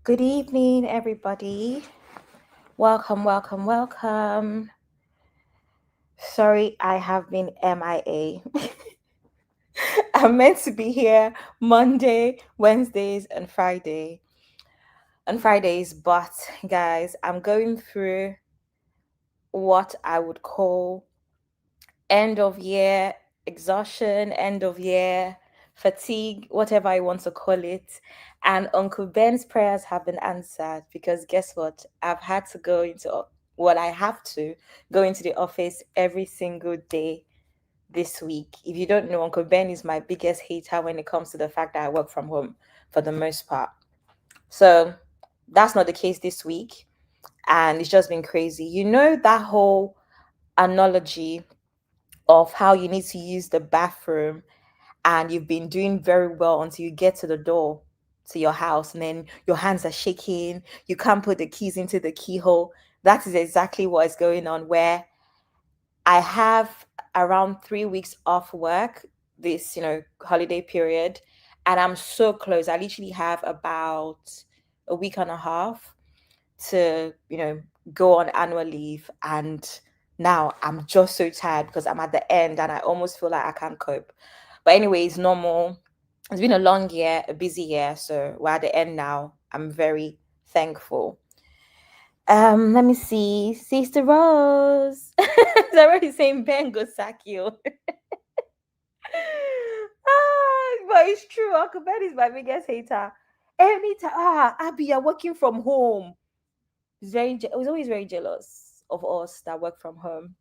Good evening, everybody. Welcome, welcome, welcome. Sorry, I have been MIA. I'm meant to be here Monday, Wednesdays, and Fridays, but guys, I'm going through what I would call end of year exhaustion, end of year fatigue, whatever I want to call it. And Uncle Ben's prayers have been answered because guess what? I've had to go into, well, I have to go into the office every single day this week. If you don't know, Uncle Ben is my biggest hater when it comes to the fact that I work from home for the most part. So that's not the case this week. And it's just been crazy. You know, that whole analogy of how you need to use the bathroom and you've been doing very well until you get to the door to your house and then your hands are shaking, you can't put the keys into the keyhole. That is exactly what is going on, where I have around 3 weeks off work this holiday period, and I'm so close. I literally have about a week and a half to go on annual leave, and now I'm just so tired because I'm at the end and I almost feel like I can't cope. But anyway, it's normal. It's been a long year, a busy year, so we're at the end now. I'm very thankful. Let me see. Sister Rose. It's already saying Ben go sack you. But it's true. Uncle Ben is my biggest hater. Anytime, Abby, you're working from home. Was always very jealous of us that work from home.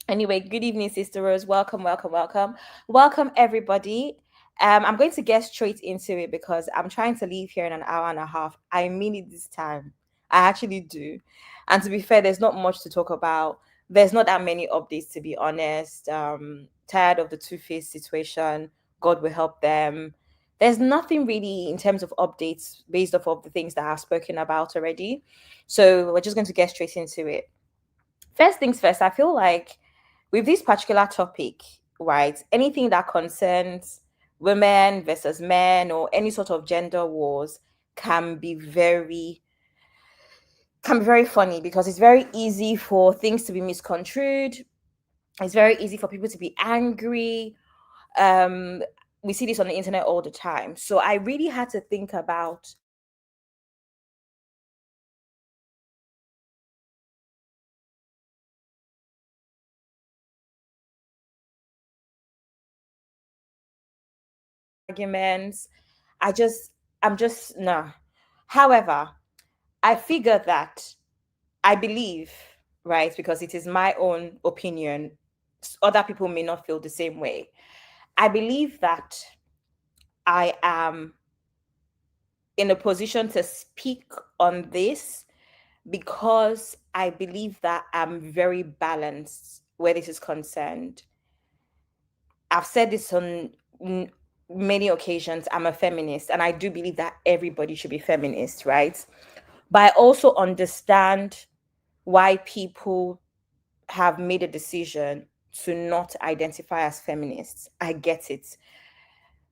Anyway, good evening, Sister Rose. Welcome, welcome, welcome. Welcome, everybody. I'm going to get straight into it because I'm trying to leave here in an hour and a half. I mean it this time. I actually do. And to be fair, there's not much to talk about. There's not that many updates, to be honest. Tired of the two-faced situation. God will help them. There's nothing really in terms of updates based off of the things that I've spoken about already. So we're just going to get straight into it. First things first, I feel like with this particular topic, right, anything that concerns women versus men or any sort of gender wars can be very funny because it's very easy for things to be misconstrued. It's very easy for people to be angry. Um, we see this on the internet all the time. So I really had to think about arguments. I'm just no. However, I figure that I believe, right, because it is my own opinion, other people may not feel the same way. I believe that I am in a position to speak on this because I believe that I'm very balanced where this is concerned. I've said this on many occasions. I'm a feminist, and I do believe that everybody should be feminist, right? But I also understand why people have made a decision to not identify as feminists. I get it.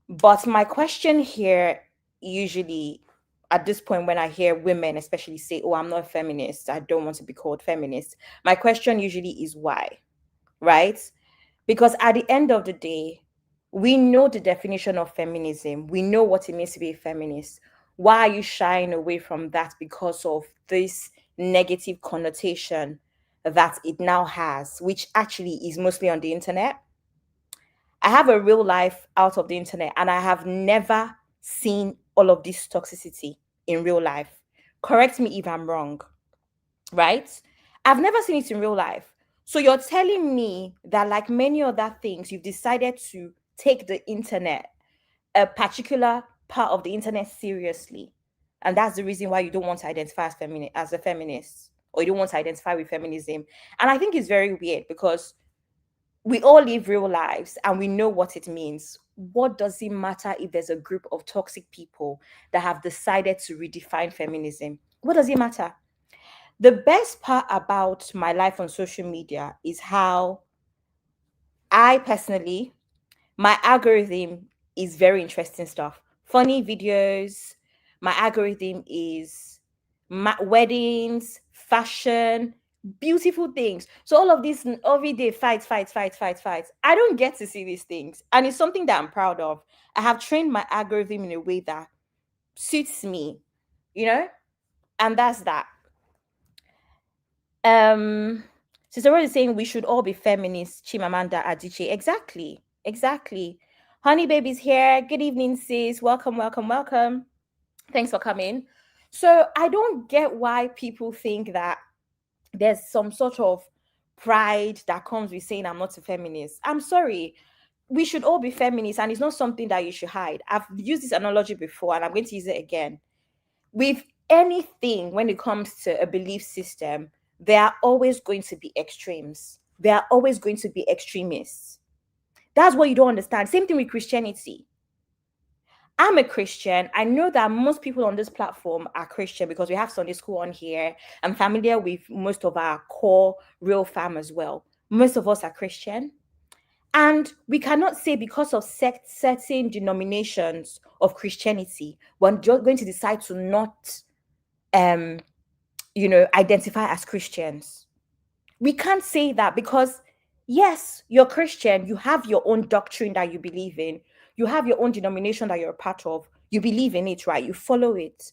But my question here, usually at this point, when I hear women especially say, "Oh, I'm not a feminist, I don't want to be called feminist," my question usually is why, right? Because at the end of the day, we know the definition of feminism, we know what it means to be a feminist. Why are you shying away from that because of this negative connotation that it now has, which actually is mostly on the internet? I have a real life out of the internet, and I have never seen all of this toxicity in real life. Correct me if I'm wrong, right? I've never seen it in real life. So you're telling me that, like many other things, you've decided to take the internet, a particular part of the internet, seriously. And that's the reason why you don't want to identify as a feminist, or you don't want to identify with feminism. And I think it's very weird because we all live real lives and we know what it means. What does it matter if there's a group of toxic people that have decided to redefine feminism? What does it matter? The best part about my life on social media is how I personally, my algorithm is very interesting stuff. Funny videos. My algorithm is weddings, fashion, beautiful things. So all of this every day fights, fights, fights, fights, fights. I don't get to see these things, and it's something that I'm proud of. I have trained my algorithm in a way that suits me, you know, and that's that. Sister Rose is saying we should all be feminists. Chimamanda Adichie, exactly, exactly. Honey baby's here. Good evening, sis. Welcome, welcome, welcome. Thanks for coming. So I don't get why people think that there's some sort of pride that comes with saying I'm not a feminist. I'm sorry. We should all be feminists, and it's not something that you should hide. I've used this analogy before, and I'm going to use it again. With anything, when it comes to a belief system, there are always going to be extremes. There are always going to be extremists. That's what you don't understand. Same thing with Christianity. I'm a Christian. I know that most people on this platform are Christian because we have Sunday school on here. I'm familiar with most of our core real fam as well. Most of us are Christian. And we cannot say because of certain denominations of Christianity, we're just going to decide to not, identify as Christians. We can't say that because, yes, you're Christian. You have your own doctrine that you believe in. You have your own denomination that you're a part of. You believe in it, right? You follow it.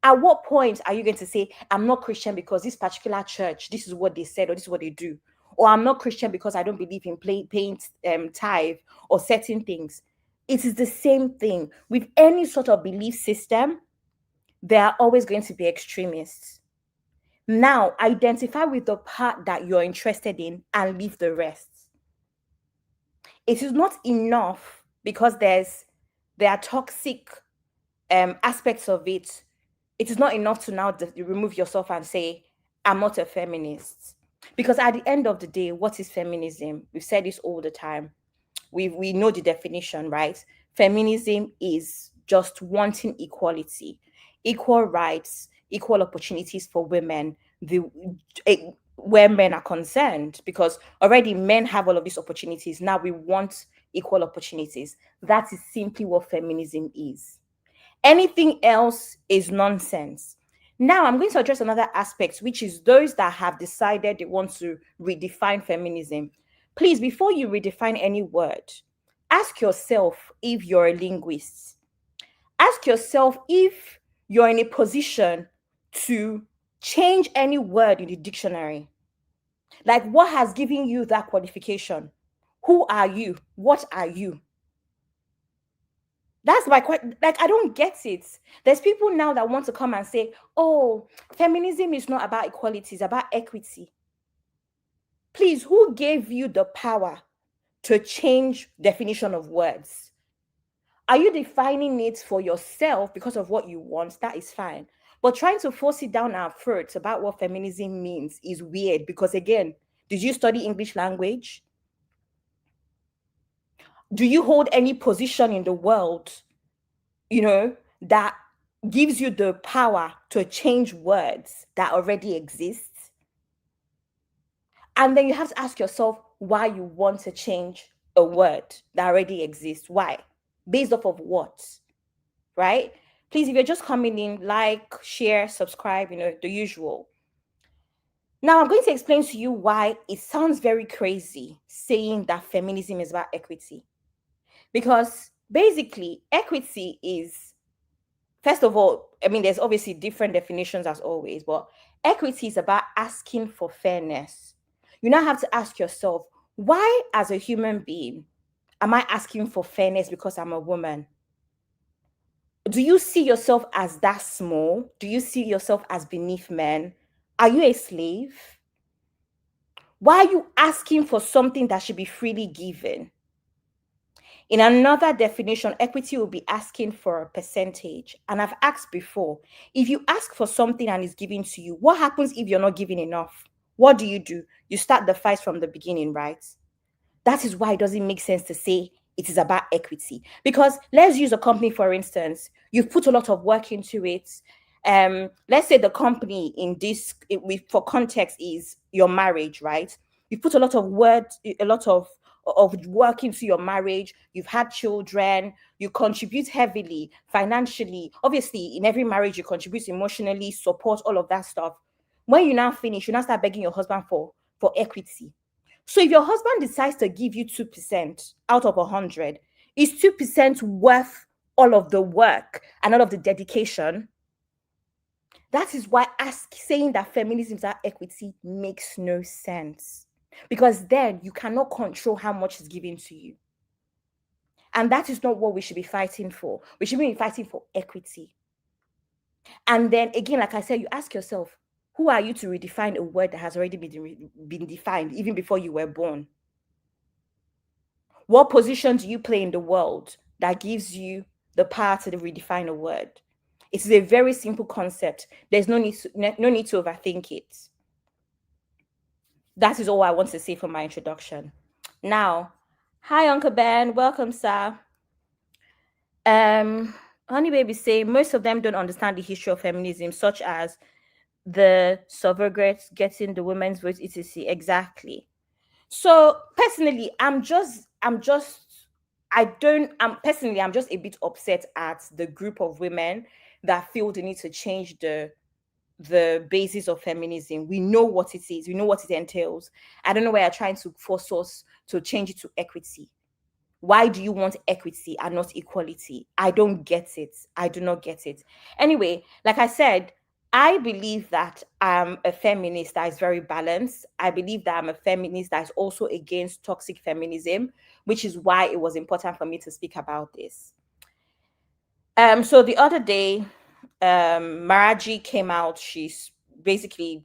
At what point are you going to say, I'm not Christian because this particular church, this is what they said, or this is what they do? Or I'm not Christian because I don't believe in paying tithe or certain things. It is the same thing. With any sort of belief system, there are always going to be extremists. Now, identify with the part that you're interested in and leave the rest. It is not enough because there are toxic aspects of it. It is not enough to now remove yourself and say, I'm not a feminist. Because at the end of the day, what is feminism? We've said this all the time. We know the definition, right? Feminism is just wanting equality, equal rights, equal opportunities for women, where men are concerned, because already men have all of these opportunities. Now we want equal opportunities. That is simply what feminism is. Anything else is nonsense. Now, I'm going to address another aspect, which is those that have decided they want to redefine feminism. Please, before you redefine any word, ask yourself if you're a linguist. Ask yourself if you're in a position to change any word in the dictionary. Like, what has given you that qualification? Who are you? What are you? That's my question. Like, I don't get it. There's people now that want to come and say, oh, feminism is not about equality, it's about equity. Please, who gave you the power to change definition of words? Are you defining it for yourself because of what you want? That is fine. But trying to force it down our throats about what feminism means is weird because, again, did you study English language? Do you hold any position in the world, that gives you the power to change words that already exist? And then you have to ask yourself why you want to change a word that already exists. Why? Based off of what? Right? Please, if you're just coming in, like, share, subscribe, the usual. Now, I'm going to explain to you why it sounds very crazy saying that feminism is about equity. Because basically, equity is, first of all, I mean, there's obviously different definitions as always, but equity is about asking for fairness. You now have to ask yourself, why, as a human being, am I asking for fairness because I'm a woman? Do you see yourself as that small? Do you see yourself as beneath men? Are you a slave? Why are you asking for something that should be freely given? In another definition, equity will be asking for a percentage. And I've asked before, if you ask for something and it's given to you, what happens if you're not given enough? What do? You start the fight from the beginning, right? That is why it doesn't make sense to say it is about equity. Because let's use a company, for instance. You've put a lot of work into it. Let's say the company in this, for context, is your marriage, right? You put a lot of work, a lot of of work into your marriage, you've had children, you contribute heavily financially. Obviously, in every marriage, you contribute emotionally, support, all of that stuff. When you now finish, you now start begging your husband for equity. So if your husband decides to give you 2% out of 100, is 2% worth all of the work and all of the dedication? That is why saying that feminism is about equity makes no sense. Because then you cannot control how much is given to you. And that is not what we should be fighting for. We should be fighting for equity. And then again, like I said, you ask yourself, who are you to redefine a word that has already been defined even before you were born? What position do you play in the world that gives you the power to redefine a word? It is a very simple concept. There's no need to overthink it. That is all I want to say for my introduction. Now, hi Uncle Ben, welcome, sir. Honey Baby say most of them don't understand the history of feminism, such as the suffragettes getting the women's vote, etc. Exactly. So personally, I'm just a bit upset at the group of women that feel the need to change the basis of feminism. We know what it is, we know what it entails. I don't know why you're trying to force us to change it to equity. Why do you want equity and not equality? I don't get it. I do not get it. Anyway, like I said, I believe that I'm a feminist that is very balanced. I believe that I'm a feminist that is also against toxic feminism, which is why it was important for me to speak about this. So the other day, Maraji came out. She's basically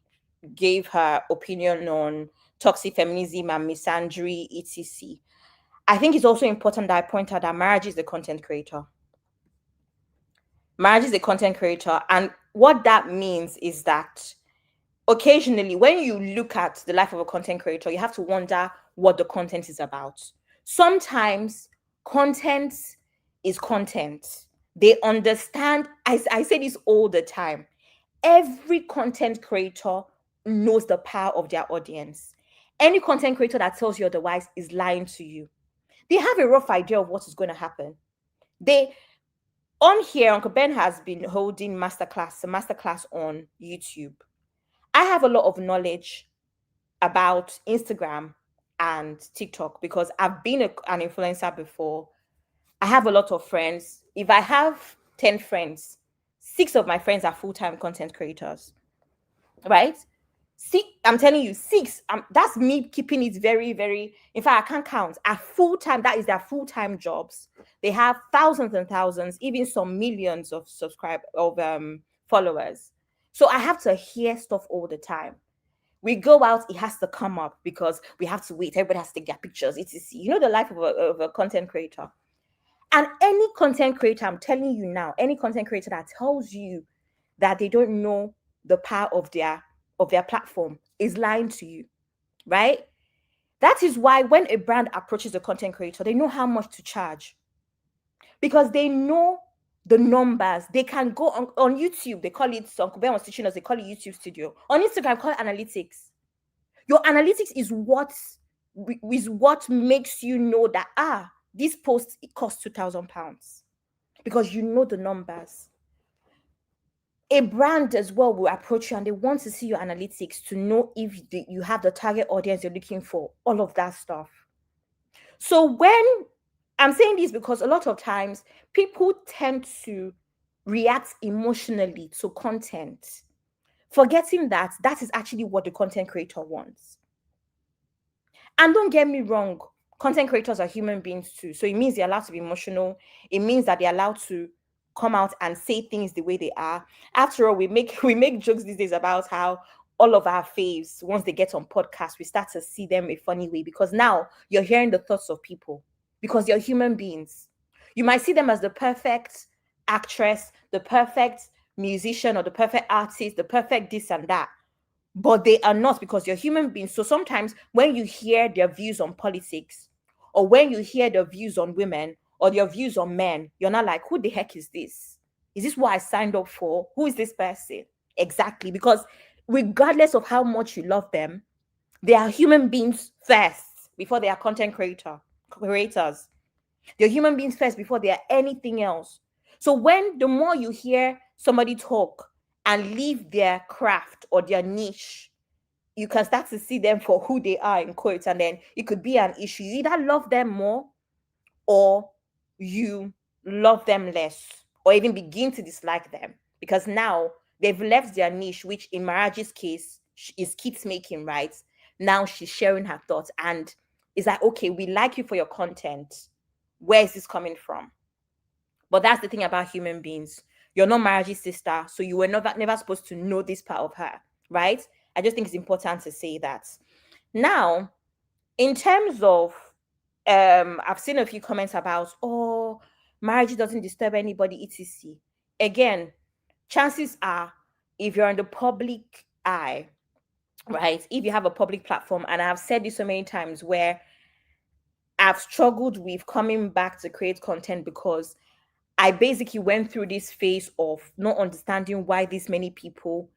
gave her opinion on toxic feminism and misandry, etc. I think it's also important that I point out that Maraji is a content creator. Maraji is a content creator, and what that means is that occasionally, when you look at the life of a content creator, you have to wonder what the content is about. Sometimes content is content. They understand. I say this all the time. Every content creator knows the power of their audience. Any content creator that tells you otherwise is lying to you. They have a rough idea of what is going to happen. On here, Uncle Ben has been holding a masterclass on YouTube. I have a lot of knowledge about Instagram and TikTok because I've been an influencer before. I have a lot of friends. If I have 10 friends, 6 of my friends are full-time content creators, right? I'm telling you, 6. That's me keeping it very, very. In fact, I can't count. At full time, that is their full-time jobs. They have thousands and thousands, even some millions of followers. So I have to hear stuff all the time. We go out, it has to come up because we have to wait. Everybody has to take their pictures. It's the life of a content creator. And any content creator, I'm telling you now, any content creator that tells you that they don't know the power of their platform is lying to you, right? That is why when a brand approaches a content creator, they know how much to charge because they know the numbers. They can go on YouTube. They call it, Uncle Ben was teaching us, they call it YouTube Studio. On Instagram, call it analytics. Your analytics is what makes you know that, this post, it costs £2,000 because you know the numbers. A brand as well will approach you and they want to see your analytics to know if you have the target audience you're looking for, all of that stuff. So when I'm saying this, because a lot of times people tend to react emotionally to content, forgetting that is actually what the content creator wants. And don't get me wrong, content creators are human beings too. So it means they're allowed to be emotional. It means that they're allowed to come out and say things the way they are. After all, we make jokes these days about how all of our faves, once they get on podcasts, we start to see them a funny way because now you're hearing the thoughts of people because they're human beings. You might see them as the perfect actress, the perfect musician, or the perfect artist, the perfect this and that. But they are not because you're human beings. So sometimes when you hear their views on politics, or when you hear their views on women, or their views on men, you're not like, who the heck is this? Is this what I signed up for? Who is this person? Exactly. Because regardless of how much you love them, they are human beings first. before they are content creators. They're human beings first before they are anything else. So when the more you hear somebody talk and leave their craft or their niche, you can start to see them for who they are in quotes, and then it could be an issue. You either love them more or you love them less, or even begin to dislike them because now they've left their niche, which in Maraji's case is keeps making, right? Now she's sharing her thoughts and it's like, okay, we like you for your content. Where is this coming from? But that's the thing about human beings. You're not Maraji's sister, so you were never supposed to know this part of her, right? I just think it's important to say that. Now, in terms of I've seen a few comments about, oh, marriage doesn't disturb anybody, etc. Again, chances are, if you're in the public eye, right, if you have a public platform, and I've said this so many times where I've struggled with coming back to create content because I basically went through this phase of not understanding why this many people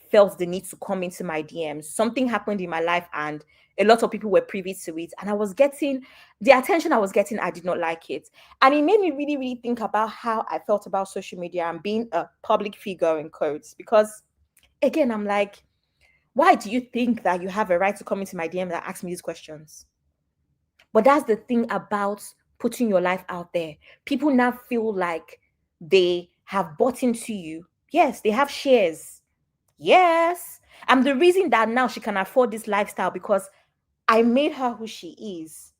felt the need to come into my DMs. Something happened in my life and a lot of people were privy to it. And I was getting the attention I was getting, I did not like it. And it made me really, really think about how I felt about social media and being a public figure in quotes. Because again, I'm like, why do you think that you have a right to come into my DM and ask me these questions? But that's the thing about putting your life out there. People now feel like they have bought into you. Yes, they have shares. Yes. I'm the reason that now she can afford this lifestyle because I made her who she is.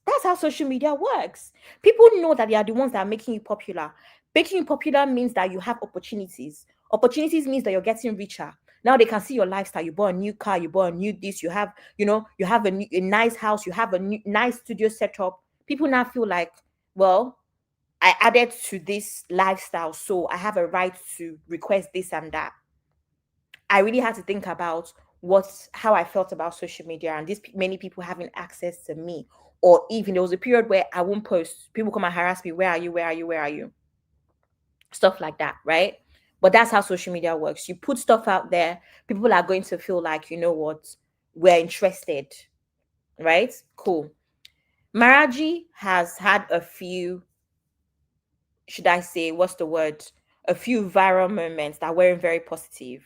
That's how social media works. People know that they are the ones that are making you popular. Making you popular means that you have opportunities. Opportunities means that you're getting richer. Now they can see your lifestyle. You bought a new car, you bought a new this, you have, you have a nice house, you have a nice studio setup. People now feel like, well, I added to this lifestyle, so I have a right to request this and that. I really had to think about how I felt about social media and these many people having access to me. Or even there was a period where I won't post. People come and harass me. Where are you? Where are you? Where are you? Stuff like that, right? But that's how social media works. You put stuff out there, people are going to feel like, you know what, we're interested, right? Cool. Maraji has had a few, should I say, what's the word? A few viral moments that weren't very positive.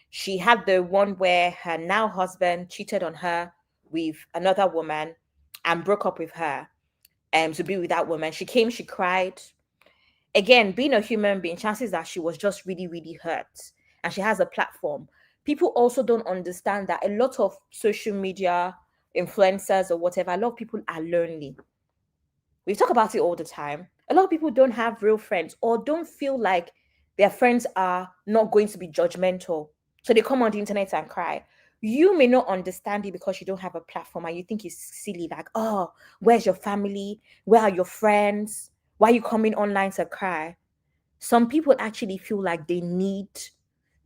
She had the one where her now husband cheated on her with another woman and broke up with her to be with that woman. She came, she cried. Again, being a human being, chances that she was just really, really hurt. And she has a platform. People also don't understand that a lot of social media influencers or whatever, a lot of people are lonely. We talk about it all the time. A lot of people don't have real friends or don't feel like their friends are not going to be judgmental. So they come on the internet and cry. You may not understand it because you don't have a platform and you think it's silly, like, oh, where's your family? Where are your friends? Why are you coming online to cry? Some people actually feel like they need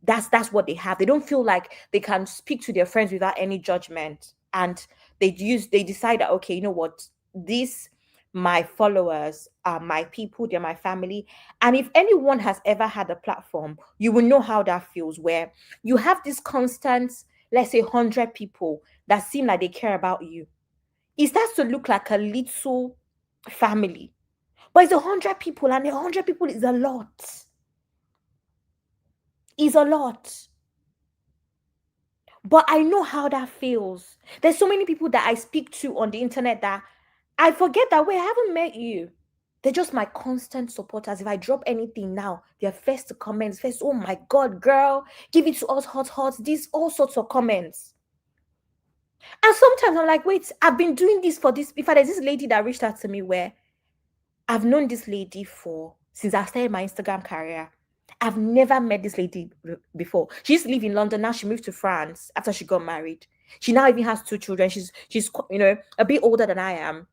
that's what they have. They don't feel like they can speak to their friends without any judgment. And they decide that, okay, you know what, these my followers are my people, they're my family. And if anyone has ever had a platform, you will know how that feels, where you have this constant, let's say 100 people that seem like they care about you. It starts to look like a little family. But it's 100 people, and 100 people is a lot. Is a lot. But I know how that feels. There's so many people that I speak to on the internet that I forget that, wait, I haven't met you. They're just my constant supporters. If I drop anything now, they're first to comment. First, oh my God, girl, give it to us hot, hot. These all sorts of comments. And sometimes I'm like, wait, I've been doing this for this. In fact, there's this lady that reached out to me where I've known this lady since I started my Instagram career. I've never met this lady before. She used to live in London. Now she moved to France after she got married. She now even has 2 children. She's a bit older than I am.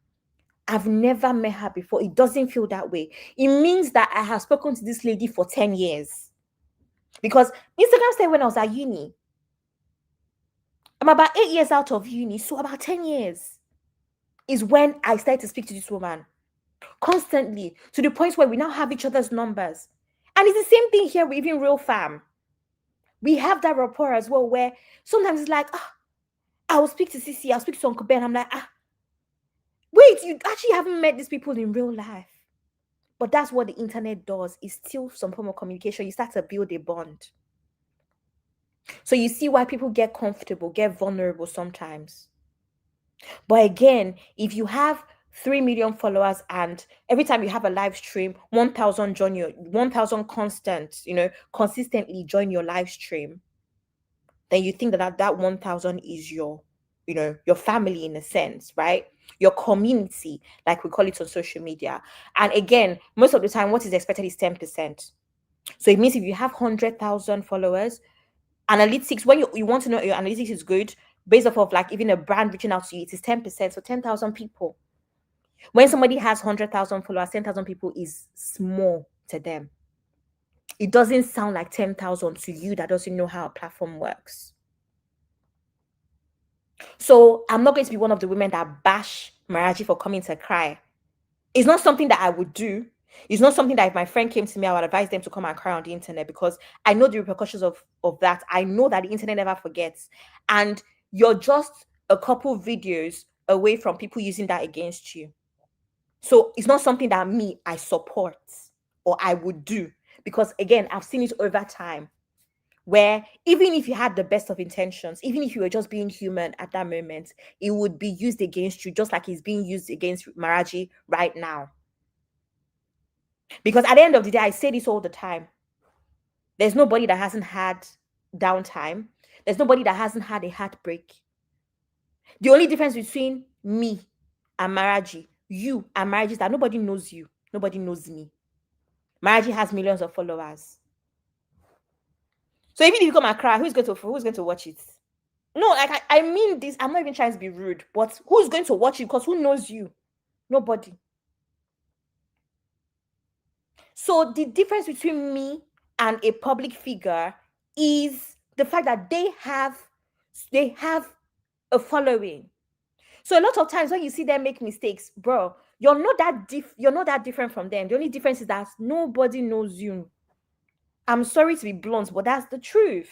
I've never met her before. It doesn't feel that way. It means that I have spoken to this lady for 10 years. Because Instagram started when I was at uni. I'm about 8 years out of uni. So about 10 years is when I started to speak to this woman constantly, to the point where we now have each other's numbers. And it's the same thing here with even real fam. We have that rapport as well, where sometimes it's like, I will speak to Sissy, I'll speak to Uncle Ben. I'm like, Wait, you actually haven't met these people in real life. But that's what the internet does. It's still some form of communication. You start to build a bond. So you see why people get comfortable, get vulnerable sometimes. But again, if you have 3 million followers and every time you have a live stream, 1,000 join your 1,000 consistently join your live stream, then you think that 1,000 is your family in a sense, right? Your community, like we call it on social media. And again, most of the time, what is expected is 10%. So it means if you have 100,000 followers, analytics, when you want to know your analytics is good, based off of like even a brand reaching out to you, it is 10%. So 10,000 people. When somebody has 100,000 followers, 10,000 people is small to them. It doesn't sound like 10,000 to you that doesn't know how a platform works. So I'm not going to be one of the women that bash Maraji for coming to cry. It's not something that I would do. It's not something that if my friend came to me, I would advise them to come and cry on the internet, because I know the repercussions of that. I know that the internet never forgets. And you're just a couple videos away from people using that against you. So it's not something that I support or I would do, because again, I've seen it over time, where even if you had the best of intentions, even if you were just being human at that moment, it would be used against you, just like it's being used against Maraji right now. Because at the end of the day, I say this all the time. There's nobody that hasn't had downtime. There's nobody that hasn't had a heartbreak. The only difference between me and Maraji, you and Maraji, is that nobody knows you. Nobody knows me. Maraji has millions of followers. So even if you come and cry, who's going to watch it? No, like I mean this. I'm not even trying to be rude, but who's going to watch it? Because who knows you? Nobody. So the difference between me and a public figure is the fact that they have a following. So a lot of times when you see them make mistakes, bro, you're not that different from them. The only difference is that nobody knows you. I'm sorry to be blunt, but that's the truth.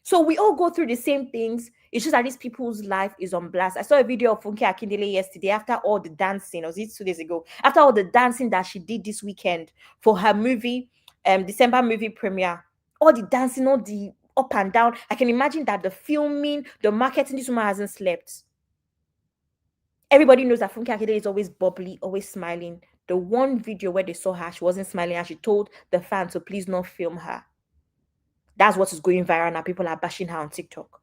So we all go through the same things. It's just that these people's life is on blast. I saw a video of Funke Akindele yesterday after all the dancing, or was it 2 days ago? After all the dancing that she did this weekend for her movie, December movie premiere. All the dancing, all the up and down. I can imagine that the filming, the marketing, this woman hasn't slept. Everybody knows that Funke Akindele is always bubbly, always smiling. The one video where they saw her, she wasn't smiling, and she told the fans to please not film her. That's what is going viral now. People are bashing her on TikTok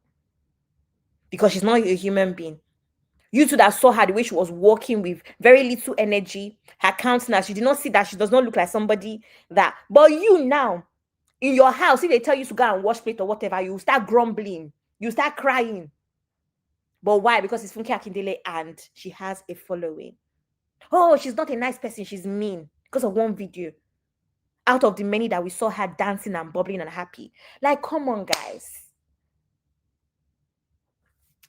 because she's not a human being. You two that saw her, the way she was walking with very little energy, her countenance, you did not see that she does not look like somebody that. But you now, in your house, if they tell you to go and wash plate or whatever, you start grumbling, you start crying. But why? Because it's Funke Akindele and she has a following. Oh, she's not a nice person, she's mean because of one video out of the many that we saw her dancing and bubbling and happy. Like, come on, guys.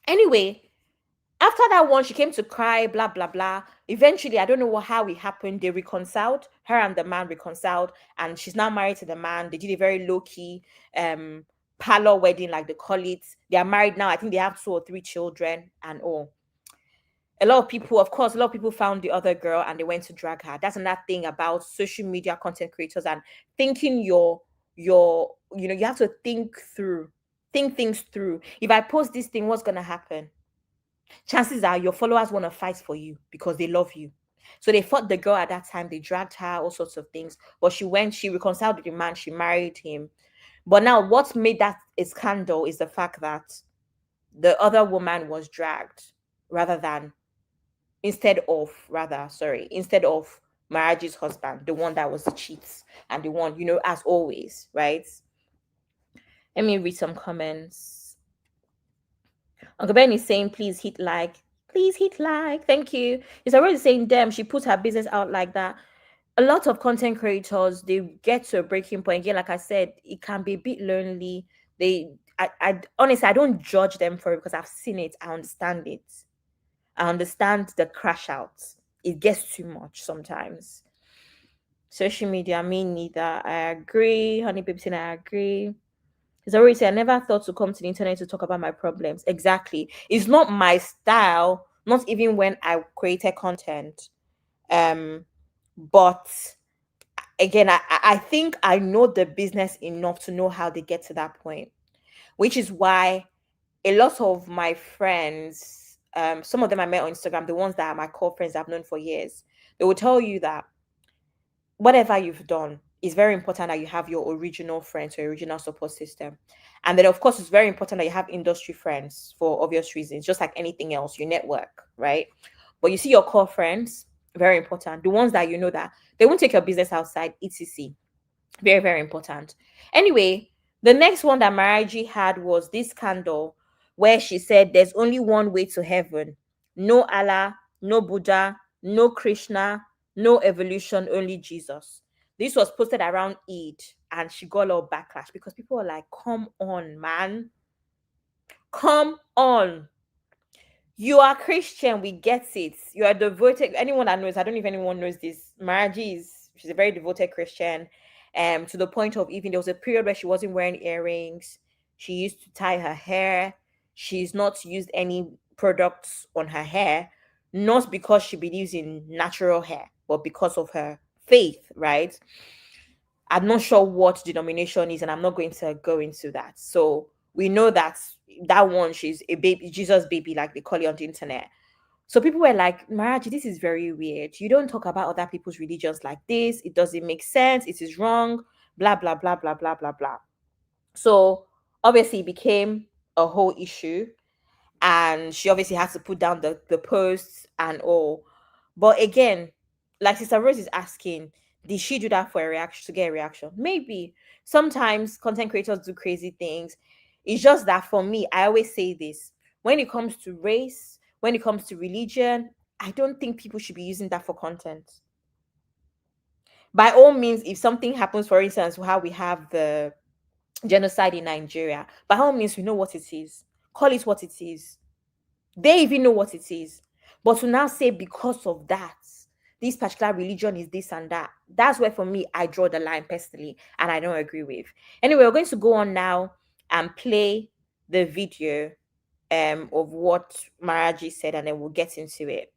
Anyway, after that one, she came to cry, blah, blah, blah. Eventually, I don't know how it happened. They reconciled. Her and the man reconciled. And she's now married to the man. They did a very low-key parlor wedding, like they call it. They are married now. I think they have 2 or 3 children and all. A lot of people found the other girl and they went to drag her. That's another thing about social media content creators and thinking you have to think things through. If I post this thing, what's going to happen? Chances are your followers want to fight for you because they love you. So they fought the girl at that time. They dragged her, all sorts of things. But she reconciled with the man. She married him. But now what made that a scandal is the fact that the other woman was dragged instead of Maraji's husband, the one that was the cheats and the one, as always, right? Let me read some comments. Uncle Ben is saying, please hit like. Please hit like. Thank you. He's already saying, damn, she put her business out like that. A lot of content creators, they get to a breaking point. Again, like I said, it can be a bit lonely. I honestly, I don't judge them for it because I've seen it. I understand it. I understand the crash out. It gets too much sometimes. Social media, me neither. I agree. Honey Baby saying I agree. He's already said, I never thought to come to the internet to talk about my problems. Exactly. It's not my style not even when I created content. But again, I think I know the business enough to know how they get to that point, which is why a lot of my friends, some of them I met on Instagram, the ones that are my core friends I've known for years, they will tell you that whatever you've done, it's very important that you have your original friends, your original support system. And then, of course, it's very important that you have industry friends for obvious reasons, just like anything else, you network, right? But you see your core friends, very important. The ones that you know that they won't take your business outside, etc. Very, very important. Anyway, the next one that Maraji had was this candle where she said there's only one way to heaven. No Allah, no Buddha, no Krishna, no evolution, only Jesus. This was posted around Eid and she got a lot of backlash because people were like, come on, man. Come on. You are Christian, we get it. You are devoted. Anyone that knows, I don't know if anyone knows this. Maraji she's a very devoted Christian. To the point of even there was a period where she wasn't wearing earrings. She used to tie her hair. She's not used any products on her hair, not because she believes in natural hair, but because of her faith, right? I'm not sure what denomination is, and I'm not going to go into that. So we know that that one, she's a baby, Jesus baby, like they call it on the internet. So people were like, Maraji, this is very weird. You don't talk about other people's religions like this. It doesn't make sense. It is wrong. Blah, blah, blah, blah, blah, blah, blah. So obviously it became a whole issue. And she obviously had to put down the posts and all. But again, like Sister Rose is asking, did she do that for a reaction to get a reaction? Maybe. Sometimes content creators do crazy things. It's just that for me, I always say this. When it comes to race, when it comes to religion, I don't think people should be using that for content. By all means, if something happens, for instance, how we have the genocide in Nigeria, by all means, we know what it is. Call it what it is. They even know what it is. But to now say because of that, this particular religion is this and that, that's where for me, I draw the line personally, and I don't agree with. Anyway, we're going to go on now and play the video of what Maraji said, and then we'll get into it.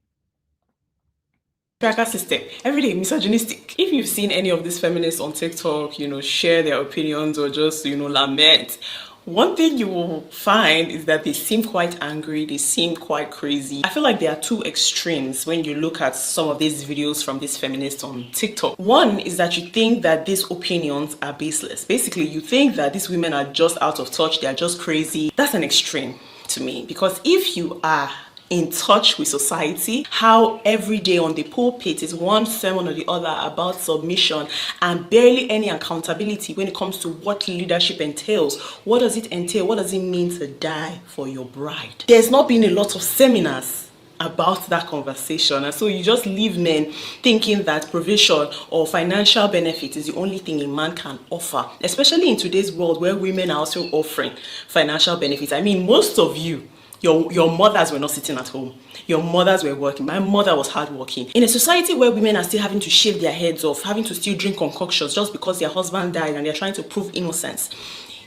Patriarchal system, every day misogynistic. If you've seen any of these feminists on TikTok, share their opinions or just, lament, one thing you will find is that they seem quite angry, they seem quite crazy. I feel like there are two extremes when you look at some of these videos from these feminists on TikTok. One is that you think that these opinions are baseless. Basically, you think that these women are just out of touch, they are just crazy. That's an extreme to me, because if you are in touch with society, how every day on the pulpit is one sermon or the other about submission and barely any accountability when it comes to what leadership entails. What does it entail? What does it mean to die for your bride? There's not been a lot of seminars about that conversation, and so you just leave men thinking that provision or financial benefit is the only thing a man can offer, especially in today's world where women are also offering financial benefits. I mean, most of you, your mothers were not sitting at home. Your mothers were working. My mother was hardworking. In a society where women are still having to shave their heads off, having to still drink concoctions just because their husband died and they're trying to prove innocence,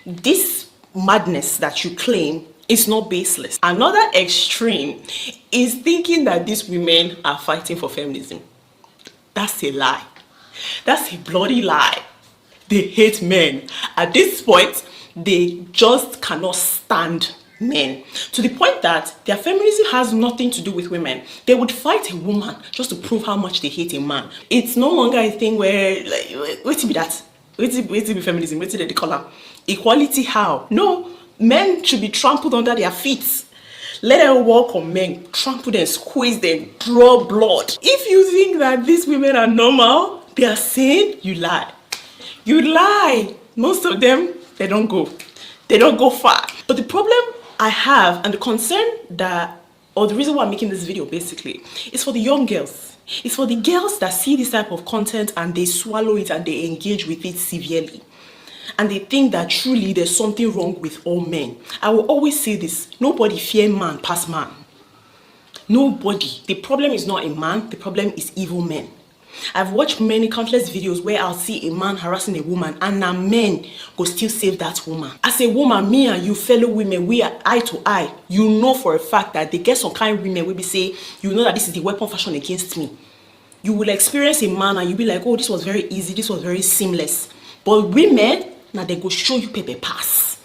this madness that you claim is not baseless. Another extreme is thinking that these women are fighting for feminism. That's a lie. That's a bloody lie. They hate men. At this point, they just cannot stand men, to the point that their feminism has nothing to do with women. They would fight a woman just to prove how much they hate a man. It's no longer a thing where, like, wait till be that. Wait till be feminism. Wait till they call her equality. How? No, men should be trampled under their feet. Let them walk on men, trample them, squeeze them, draw blood. If you think that these women are normal, they are sane, you lie. You lie. Most of them, they don't go far. But the problem I have, and the concern that, or the reason why I'm making this video basically, is for the young girls. It's for the girls that see this type of content and they swallow it and they engage with it severely. And they think that truly there's something wrong with all men. I will always say this: nobody fear man past man. Nobody. The problem is not a man, the problem is evil men. I've watched many countless videos where I'll see a man harassing a woman and a men go still save that woman. As a woman, me and you fellow women, we are eye to eye. You know for a fact that they get some kind of women will be say, you know that this is the weapon fashion against me. You will experience a man and you'll be like, oh, this was very easy, this was very seamless. But women, now they go show you paper pass.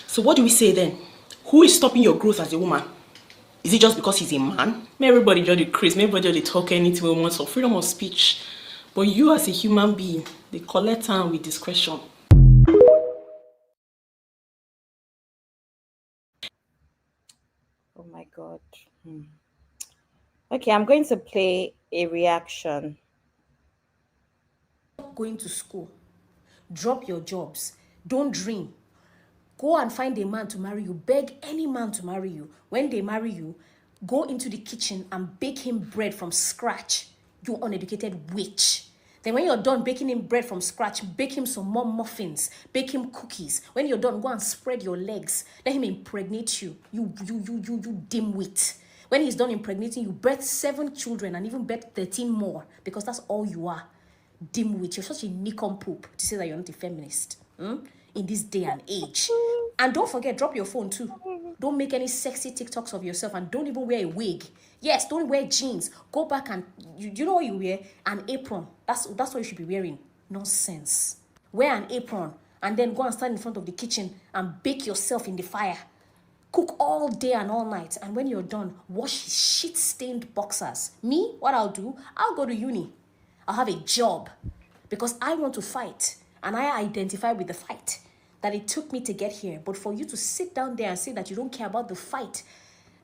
So what do we say then? Who is stopping your growth as a woman? Is it just because he's a man? May everybody just decrease, may everybody just talk anything we want for freedom of speech. But you as a human being, they collect time with discretion. Oh my God. Okay, I'm going to play a reaction. Going to school, drop your jobs, don't dream. Go and find a man to marry you. Beg any man to marry you. When they marry you, go into the kitchen and bake him bread from scratch, you uneducated witch. Then when you're done baking him bread from scratch, bake him some more muffins, bake him cookies. When you're done, go and spread your legs. Let him impregnate you. You dimwit. When he's done impregnating you, birth 7 children and even birth 13 more, because that's all you are. Dimwit. You're such a nincompoop to say that you're not a feminist. In this day and age. And don't forget, drop your phone too. Don't make any sexy TikToks of yourself, and don't even wear a wig. Yes, don't wear jeans. Go back and you know what you wear? An apron. That's what you should be wearing. Nonsense. Wear an apron and then go and stand in front of the kitchen and bake yourself in the fire. Cook all day and all night, and when you're done, wash his shit-stained boxers. Me, what I'll do, I'll go to uni. I'll have a job because I want to fight, and I identify with the fight that it took me to get here. But for you to sit down there and say that you don't care about the fight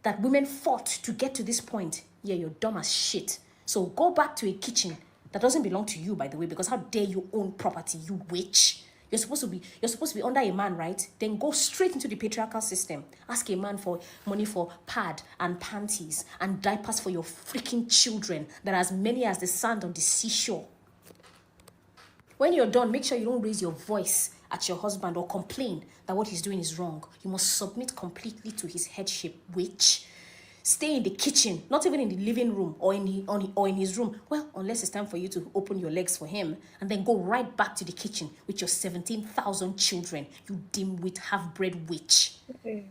that women fought to get to this point, yeah, you're dumb as shit. So go back to a kitchen that doesn't belong to you, by the way, because how dare you own property, you witch? You're supposed to be under a man, right? Then go straight into the patriarchal system. Ask a man for money for pad and panties and diapers for your freaking children that are as many as the sand on the seashore. When you're done, make sure you don't raise your voice at your husband or complain that what he's doing is wrong. You must submit completely to his headship, witch. Stay in the kitchen, not even in the living room or in his room. Well, unless it's time for you to open your legs for him, and then go right back to the kitchen with your 17,000 children, you dim-wit, half-bred witch. Okay.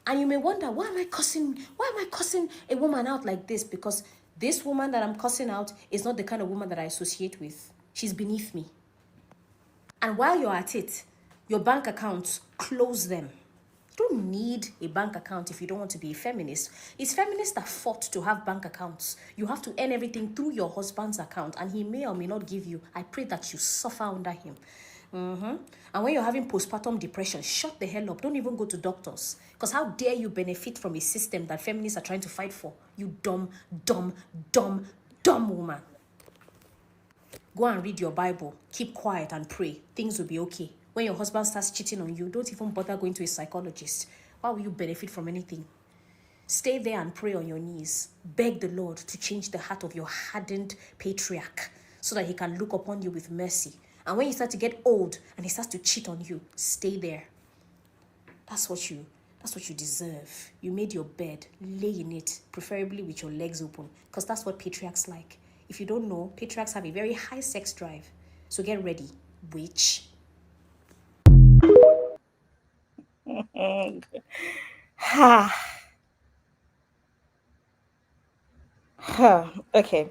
And you may wonder, why am I cussing a woman out like this? Because this woman that I'm cussing out is not the kind of woman that I associate with. She's beneath me. And while you're at it, your bank accounts, close them. You don't need a bank account if you don't want to be a feminist. It's feminists that fought to have bank accounts. You have to earn everything through your husband's account, and he may or may not give you. I pray that you suffer under him. And when you're having postpartum depression, shut the hell up. Don't even go to doctors. Because how dare you benefit from a system that feminists are trying to fight for? You dumb woman. Go and read your Bible. Keep quiet and pray. Things will be okay. When your husband starts cheating on you, don't even bother going to a psychologist. Why will you benefit from anything? Stay there and pray on your knees. Beg the Lord to change the heart of your hardened patriarch so that he can look upon you with mercy. And when you start to get old and he starts to cheat on you, stay there. That's what you deserve. You made your bed, lay in it, preferably with your legs open, because that's what patriarchs like. If you don't know, patriarchs have a very high sex drive. So get ready, witch. Okay.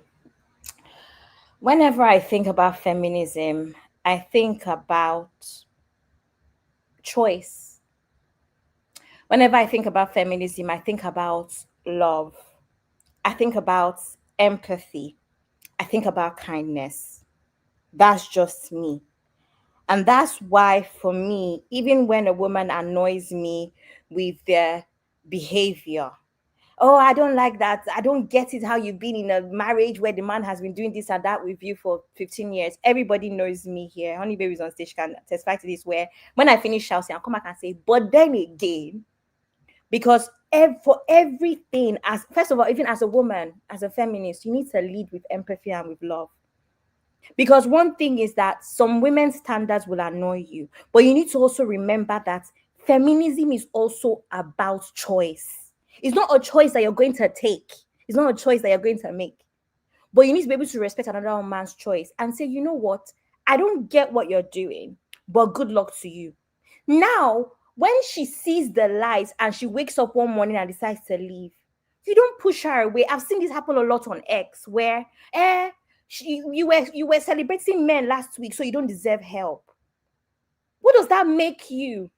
Whenever I think about feminism, I think about choice. Whenever I think about feminism, I think about love. I think about empathy. I think about kindness. That's just me. And that's why, for me, even when a woman annoys me with their behavior, oh, I don't like that. I don't get it how you've been in a marriage where the man has been doing this and that with you for 15 years. Everybody knows me here. Honey Babies on stage can testify to this, where when I finish shouting, I'll come back and say, but then again, because for everything, as first of all, even as a woman, as a feminist, you need to lead with empathy and with love. Because one thing is that some women's standards will annoy you, but you need to also remember that feminism is also about choice. It's not a choice that you're going to take. It's not a choice that you're going to make. but you need to be able to respect another man's choice and say, you know what, I don't get what you're doing, but good luck to you. Now, when she sees the lies and she wakes up one morning and decides to leave, you don't push her away. I've seen this happen a lot on X, where you were celebrating men last week, so you don't deserve help. What does that make you?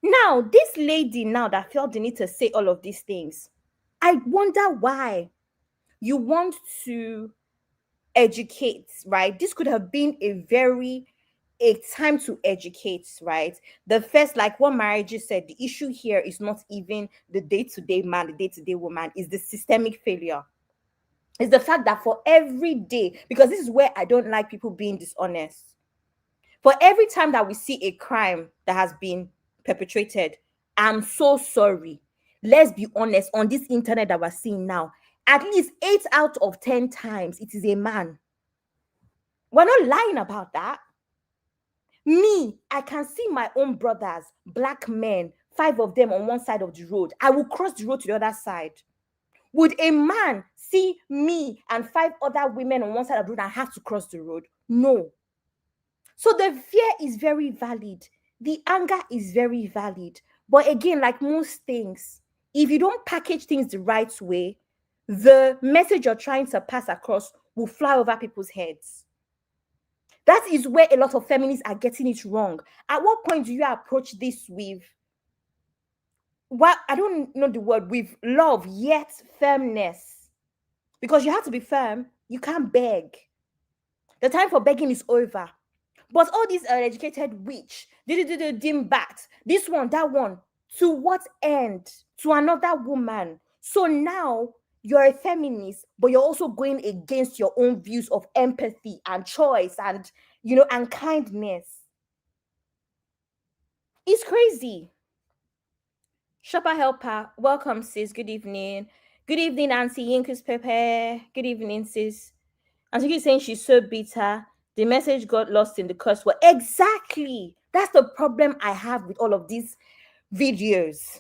Now, this lady now that felt the need to say all of these things, I wonder why. You want to educate, right? This could have been a time to educate, right? The first, like what Maraji said, the issue here is not even the day-to-day man, the day-to-day woman, is the systemic failure. It's the fact that for every day, because this is where I don't like people being dishonest. For every time that we see a crime that has been perpetrated, I'm so sorry. Let's be honest, on this internet that we're seeing now, at least 8 out of 10 times it is a man. We're not lying about that. Me, I can see my own brothers, black men, 5 of them on one side of the road. I will cross the road to the other side. Would a man see me and 5 other women on one side of the road and have to cross the road? No. So the fear is very valid. The anger is very valid. But again, like most things, if you don't package things the right way, the message you're trying to pass across will fly over people's heads. That is where a lot of feminists are getting it wrong. At what point do you approach this with, what, I don't know the word, with love yet firmness? Because you have to be firm. You can't beg. The time for begging is over. But all these educated witch, dim bat, this one, that one, to what end? To another woman. So now you're a feminist, but you're also going against your own views of empathy and choice and, and kindness. It's crazy. Shopper Helper, welcome, sis. Good evening. Good evening, Auntie Yinkus Pepe. Good evening, sis. Auntie Yinkus saying she's so bitter. The message got lost in the curse word. Exactly. That's the problem I have with all of these videos.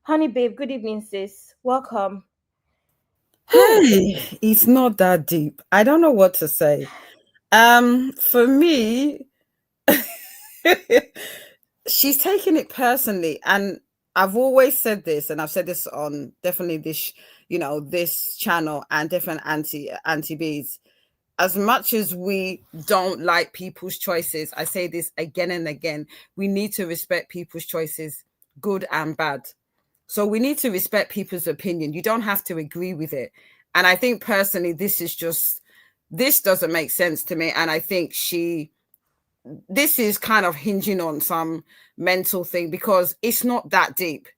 Honey babe, good evening, sis. Welcome. Hey, it's not that deep. I don't know what to say. For me, she's taking it personally, and I've always said this, and I've said this on definitely this, this channel and different anti bees. As much as we don't like people's choices, I say this again and again, we need to respect people's choices, good and bad. So we need to respect people's opinion. You don't have to agree with it. And I think personally, this doesn't make sense to me. And I think this is kind of hinging on some mental thing, because it's not that deep.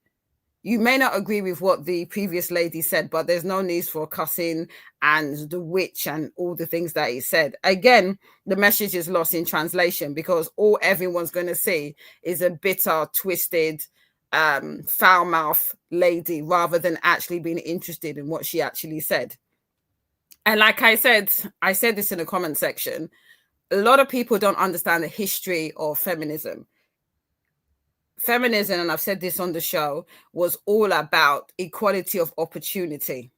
You may not agree with what the previous lady said, but there's no need for cussing and the witch and all the things that he said. Again, the message is lost in translation, because all everyone's going to see is a bitter, twisted, foul mouth lady, rather than actually being interested in what she actually said. And like I said this in the comment section, a lot of people don't understand the history of feminism. Feminism, and I've said this on the show, was all about equality of opportunity.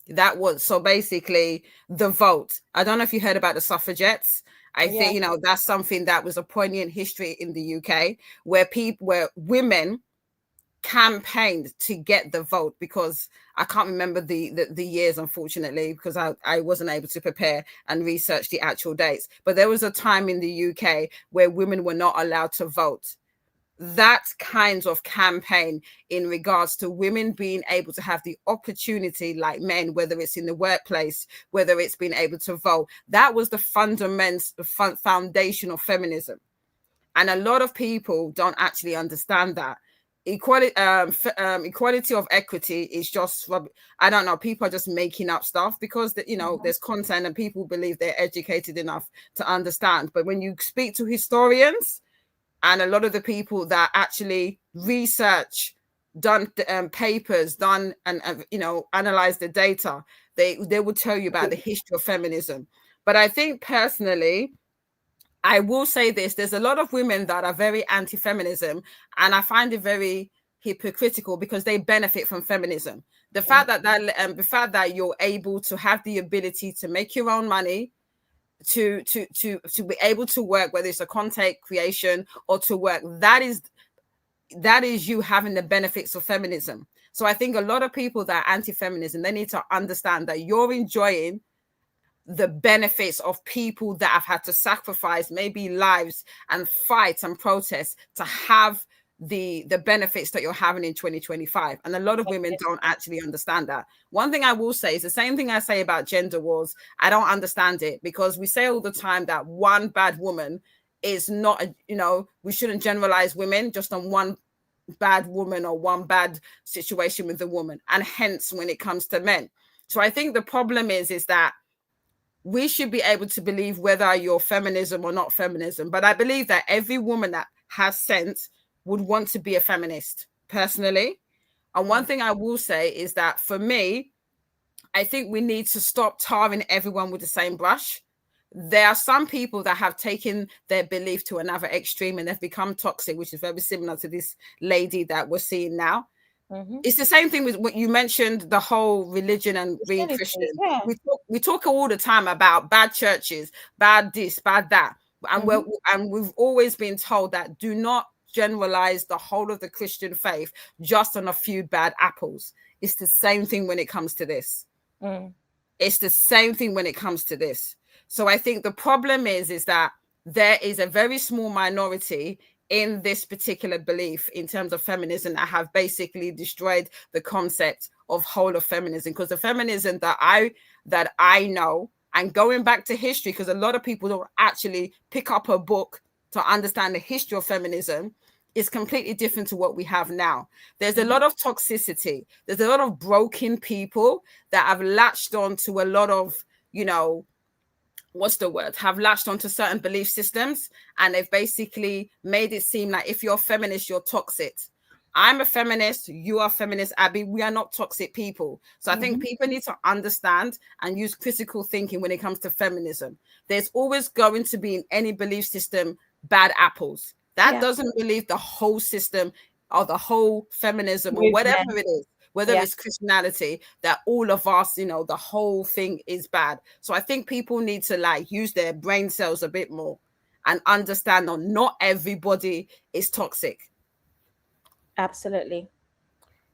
That was, so basically, the vote. I don't know if you heard about the suffragettes. I think, that's something that was a poignant history in the UK, where women campaigned to get the vote, because I can't remember the years, unfortunately, because I wasn't able to prepare and research the actual dates. But there was a time in the UK where women were not allowed to vote. That kind of campaign in regards to women being able to have the opportunity like men, whether it's in the workplace, whether it's being able to vote, that was the foundation of feminism. And a lot of people don't actually understand that. Equality of equity is just, I don't know, people are just making up stuff because there's content and people believe they're educated enough to understand. But when you speak to historians and a lot of the people that actually research, done papers, done and analyze the data, they will tell you about the history of feminism. But I think personally, I will say this, there's a lot of women that are very anti-feminism, and I find it very hypocritical because they benefit from feminism. The fact that you're able to have the ability to make your own money, to be able to work, whether it's a content creation or to work, that is you having the benefits of feminism. So I think a lot of people that are anti-feminism, they need to understand that you're enjoying the benefits of people that have had to sacrifice maybe lives and fight and protest to have the benefits that you're having in 2025. And a lot of women don't actually understand that. One thing I will say is the same thing I say about gender wars. I don't understand it, because we say all the time that one bad woman is not, we shouldn't generalize women just on one bad woman or one bad situation with a woman, and hence when it comes to men. So I think the problem is that we should be able to believe whether you're feminism or not feminism. But I believe that every woman that has sense would want to be a feminist, personally. And one thing I will say is that for me, I think we need to stop tarring everyone with the same brush. There are some people that have taken their belief to another extreme and they've become toxic, which is very similar to this lady that we're seeing now. It's the same thing with what you mentioned, the whole religion and being Christian. Yeah. We talk all the time about bad churches, bad this, bad that. And we've always been told that do not generalize the whole of the Christian faith just on a few bad apples. It's the same thing when it comes to this. It's the same thing when it comes to this. So I think the problem is that there is a very small minority in this particular belief in terms of feminism that have basically destroyed the concept of whole of feminism. Because the feminism that I know, and going back to history, because a lot of people don't actually pick up a book to understand the history of feminism, is completely different to what we have now. There's a lot of toxicity. There's a lot of broken people that have latched on to a lot of, have latched onto certain belief systems, and they've basically made it seem like if you're a feminist, you're toxic. I'm a feminist, you are feminist, Abby. We are not toxic people. So I think people need to understand and use critical thinking when it comes to feminism. There's always going to be in any belief system bad apples. That doesn't believe the whole system or the whole feminism or whatever it is, whether it's Christianity, that all of us, the whole thing is bad. So I think people need to use their brain cells a bit more and understand that not everybody is toxic. Absolutely.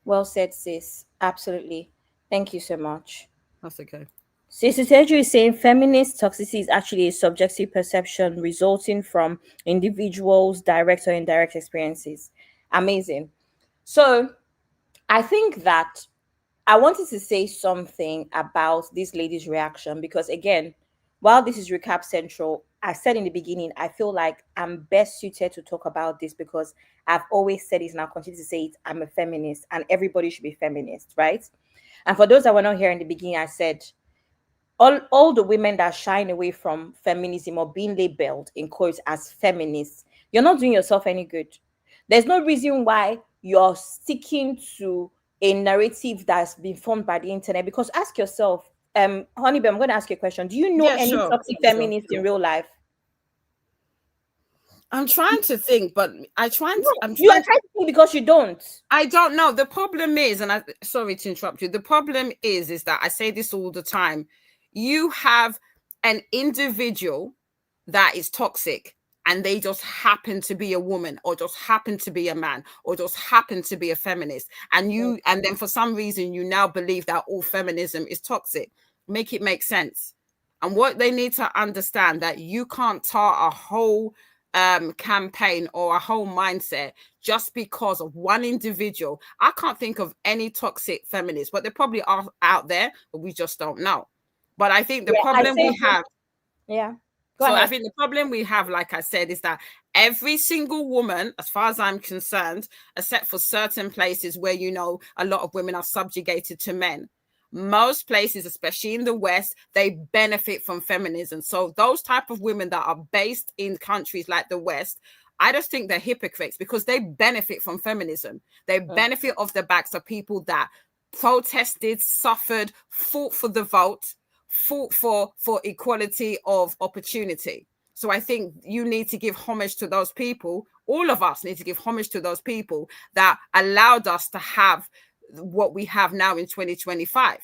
Well said, sis. Absolutely. Thank you so much. That's okay. Sis Teju is saying feminist toxicity is actually a subjective perception resulting from individuals' direct or indirect experiences. Amazing. So I think that I wanted to say something about this lady's reaction because, again, while this is recap central, I said in the beginning, I feel like I'm best suited to talk about this because I've always said it and I'll continue to say it. I'm a feminist and everybody should be feminist, right? And for those that were not here in the beginning, I said all the women that shine away from feminism or being labeled in quotes as feminists, you're not doing yourself any good. There's no reason why you're sticking to a narrative that's been formed by the internet. Because ask yourself, Honeybee, I'm going to ask you a question. Do you know any toxic feminists in real life? I'm trying to think, but you are trying to think because you don't. I don't know. The problem is, and sorry to interrupt you. The problem is that I say this all the time. You have an individual that is toxic and they just happen to be a woman or just happen to be a man or just happen to be a feminist. And then for some reason, you now believe that all feminism is toxic. Make it make sense. And what they need to understand that you can't tar a whole campaign or a whole mindset just because of one individual. I can't think of any toxic feminists, but they probably are out there, but we just don't know. But I think the problem we have, I think the problem we have, like I said, is that every single woman, as far as I'm concerned, except for certain places where a lot of women are subjugated to men, most places, especially in the West, they benefit from feminism. So those type of women that are based in countries like the West, I just think they're hypocrites because they benefit from feminism. They benefit off the backs of people that protested, suffered, fought for the vote, fought for equality of opportunity. So I think you need to give homage to those people all of us need to give homage to those people that allowed us to have what we have now in 2025,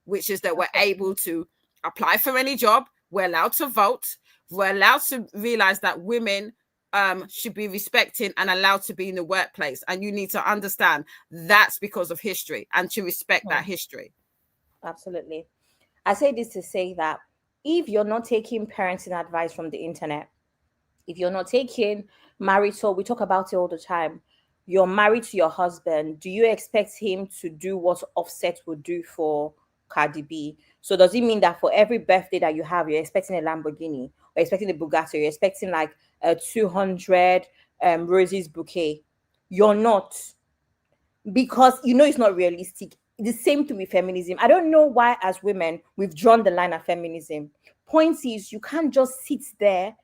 which is that we're able to apply for any job, we're allowed to vote, we're allowed to realize that women should be respected and allowed to be in the workplace. And you need to understand that's because of history and to respect that history. Absolutely. I say this to say that if you're not taking parenting advice from the internet, if you're not taking marital, we talk about it all the time. You're married to your husband. Do you expect him to do what Offset would do for Cardi B? So does it mean that for every birthday that you have, you're expecting a Lamborghini, or expecting a Bugatti, or you're expecting like a 200 roses bouquet? You're not, because you know it's not realistic. The same thing with feminism. I don't know why, as women, we've drawn the line at feminism. Point is, you can't just sit there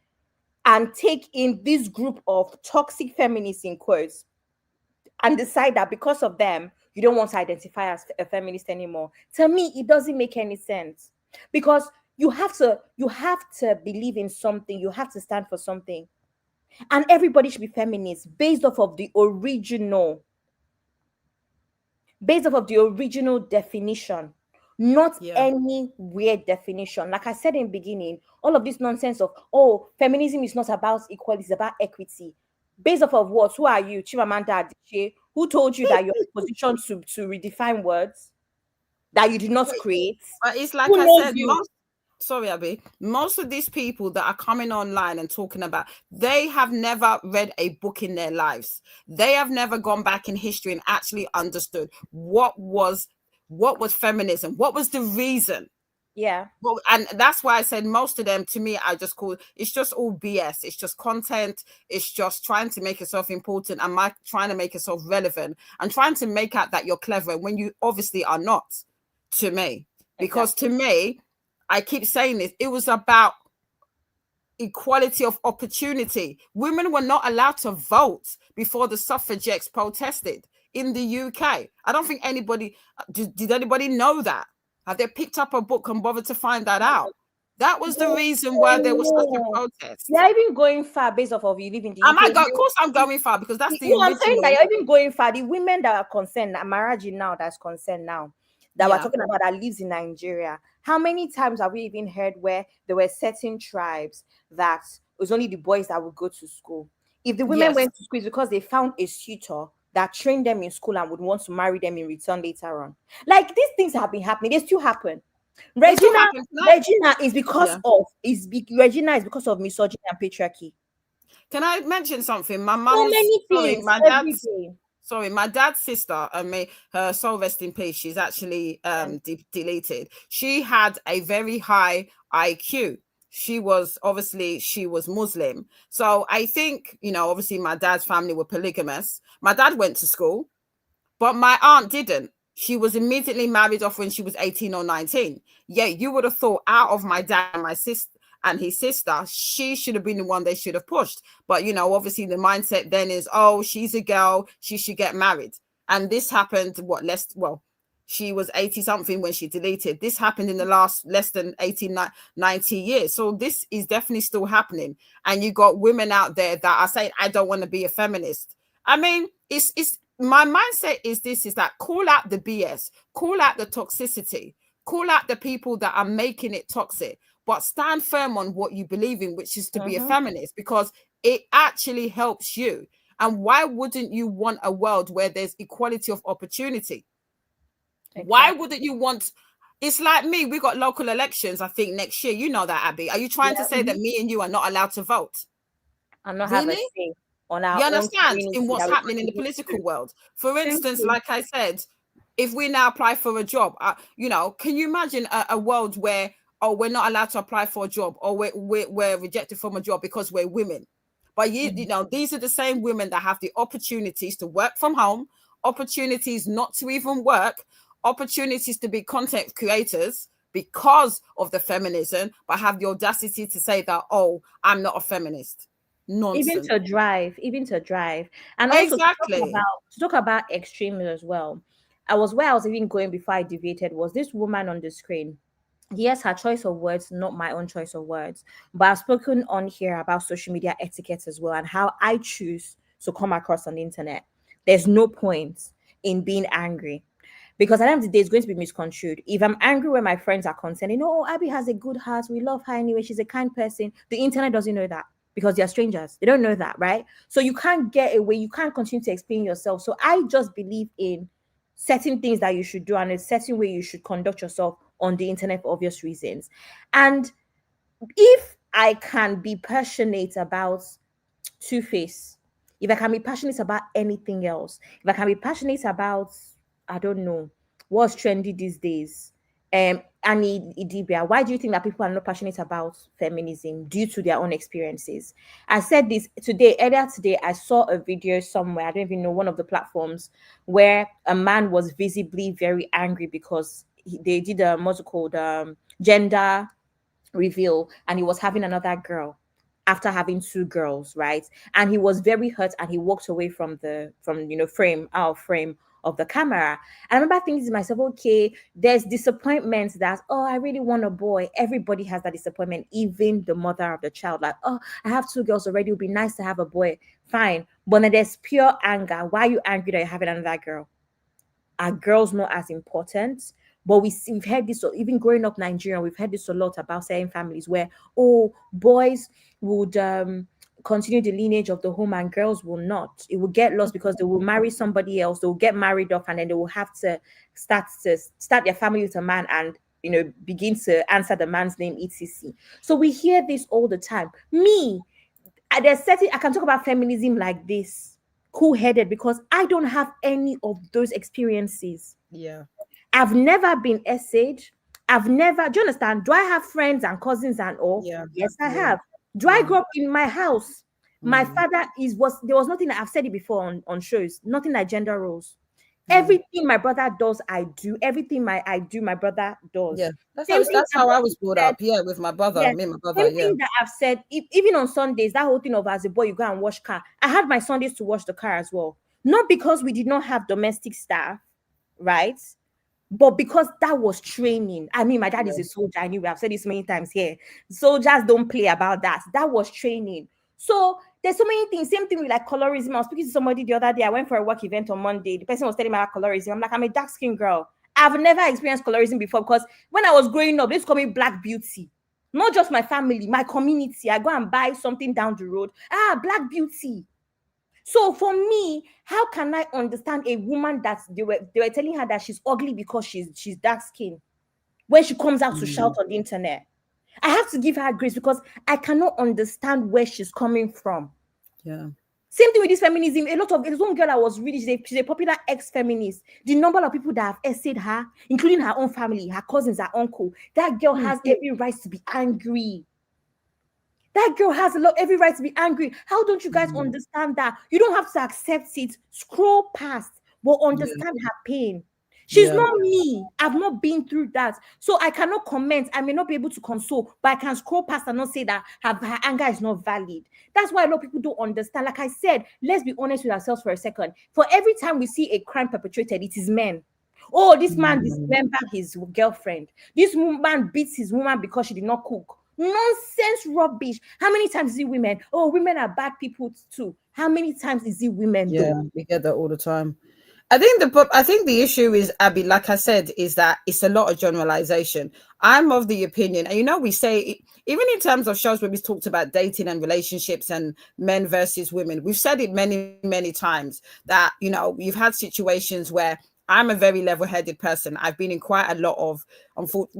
and take in this group of toxic feminists in quotes and decide that because of them you don't want to identify as a feminist anymore. To me, it doesn't make any sense, because you have to believe in something, you have to stand for something, and everybody should be feminist based off of the original, definition, not Yeah. any weird definition. Like I said in the beginning, all of this nonsense of, oh, feminism is not about equality, it's about equity. Based off of what? Who are you, Chimamanda Adichie? Who told you that you're in a position to redefine words that you did not create? But it's like Who I knows said, you? sorry, Abby, most of these people that are coming online and talking about, they have never read a book in their lives. They have never gone back in history and actually understood what was feminism, what was the reason. Yeah. Well, and that's why I said most of them, to me, I just call it's just all BS. It's just content. It's just trying to make yourself important and trying to make yourself relevant and trying to make out that you're clever when you obviously are not, to me. Because to me, I keep saying this, it was about equality of opportunity. Women were not allowed to vote before the suffragettes protested in the UK. I don't think anybody did anybody know that? Have they picked up a book and bothered to find that out? That was the reason why there was such a No. protest. You're even going far based off of you live in the Am I UK. go? Of course, I'm going far because that's the No, I'm saying that original. you're even going far. The women that are concerned, Maraji now, that's concerned now, that we're Yeah. talking about, that lives in Nigeria. How many times have we even heard where there were certain tribes that it was only the boys that would go to school? If the women Yes. went to school, it's because they found a suitor that trained them in school and would want to marry them in return later on. Like, these things have been happening. They still happen. They still Regina, happen tonight. Regina is because Yeah. of Regina is because of misogyny and patriarchy. Can I mention something? My So mum's many sorry, things my every dad's day. sorry, my dad's sister, and may her soul rest in peace. She's actually deleted. She had a very high IQ. She was Muslim. So I think, obviously my dad's family were polygamous. My dad went to school, but my aunt didn't. She was immediately married off when she was 18 or 19. Yeah, you would have thought out of my dad and my sister and his sister, she should have been the one they should have pushed. But, obviously the mindset then is, oh, she's a girl, she should get married. And this happened, she was 80 something when she deleted. This happened in the last less than 18, 90 years. So this is definitely still happening. And you got women out there that are saying, I don't want to be a feminist. I mean, it's my mindset is that call out the BS, call out the toxicity, call out the people that are making it toxic, but stand firm on what you believe in, which is to be a feminist, because it actually helps you. And why wouldn't you want a world where there's equality of opportunity? Exactly. Why wouldn't you want? It's like me, we got local elections, I think, next year. You know that, Abby. Are you trying to say that me and you are not allowed to vote? And not have a say on our You own understand in community what's that happening in the political world. For instance, Simply. like I said, if we now apply for a job, can you imagine a world where, oh, we're not allowed to apply for a job, or we're rejected from a job because we're women? But these are the same women that have the opportunities to work from home, opportunities not to even work, opportunities to be content creators because of the feminism, but have the audacity to say that, oh, I'm not a feminist. Nonsense. Even to drive, and also exactly to talk about extremes as well. Where I was even going before I deviated was this woman on the screen. Yes, her choice of words, not my own choice of words, but I've spoken on here about social media etiquette as well, and how I choose to come across on the internet. There's no point in being angry, because at the end of the day, it's going to be misconstrued. If I'm angry when my friends are concerned, oh, Abby has a good heart, we love her anyway, she's a kind person. The internet doesn't know that, because they're strangers. They don't know that, right? So you can't get away. You can't continue to explain yourself. So I just believe in certain things that you should do and a certain way you should conduct yourself on the internet for obvious reasons. And if I can be passionate about Two-Face, if I can be passionate about anything else, if I can be passionate about, I don't know, what's trendy these days, Annie Idibia, why do you think that people are not passionate about feminism due to their own experiences? I said this earlier today, I saw a video somewhere, I don't even know, one of the platforms, where a man was visibly very angry because they did a, what's it called, gender reveal, and he was having another girl after having two girls, right? And he was very hurt, and he walked away from the frame, our frame of the camera. And I remember thinking to myself, okay, there's disappointment that, oh, I really want a boy. Everybody has that disappointment, even the mother of the child. Like, oh, I have two girls already, it would be nice to have a boy. Fine. But then there's pure anger. Why are you angry that you're having another girl? Are girls not as important? But we've heard this, even growing up Nigerian, we've heard this a lot about certain families where, oh, boys would continue the lineage of the home and girls will not. It will get lost because they will marry somebody else, they will get married off, and then they will have to start their family with a man and begin to answer the man's name, etc. So we hear this all the time. I can talk about feminism like this, cool-headed, because I don't have any of those experiences. Yeah. I've never been essayed. Do you understand? Do I have friends and cousins and all? Yeah. Yes, I have. Do I grow up in my house? My father there was nothing, I've said it before on shows, nothing like gender roles. Everything my brother does, I do. Everything I do, my brother does. Yeah, that's how I was brought up. Yeah, with my brother, yes, me and my brother. same Yeah, thing that I've said, even on Sundays, that whole thing of as a boy, you go and wash car. I had my Sundays to wash the car as well. Not because we did not have domestic staff, right? But because that was training. I mean, my dad is a soldier. Anyway, I've said this many times here. Soldiers don't play about that. That was training. So there's so many things. Same thing with like colorism. I was speaking to somebody the other day. I went for a work event on Monday. The person was telling me about colorism. I'm like, I'm a dark-skinned girl. I've never experienced colorism before, because when I was growing up, they used to call me Black Beauty. Not just my family, my community. I go and buy something down the road. Black Beauty. So for me, how can I understand a woman that they were telling her that she's ugly because she's dark skinned, when she comes out to shout on the internet? I have to give her grace, because I cannot understand where she's coming from. yeah. Same thing with this feminism. There's one girl I was reading, she's a popular ex-feminist. The number of people that have essayed her, including her own family, her cousins, her uncle, that girl has every right to be angry. That girl has every right to be angry. How don't you guys understand that? You don't have to accept it, scroll past, but understand her pain. She's not me. I've not been through that. So I cannot comment. I may not be able to console, but I can scroll past and not say that her anger is not valid. That's why a lot of people don't understand. Like I said, let's be honest with ourselves for a second. For every time we see a crime perpetrated, it is men. Oh, this man dismembered his girlfriend. This man beats his woman because she did not cook. Nonsense, rubbish. How many times is it women? Oh, women are bad people too. How many times is it women? Yeah, though? we get that all the time. I think the issue is, Abby, like I said, is that it's a lot of generalization. I'm of the opinion, and we say, even in terms of shows where we talked about dating and relationships and men versus women, we've said it many, many times that, you've had situations where I'm a very level-headed person. I've been in quite a lot of,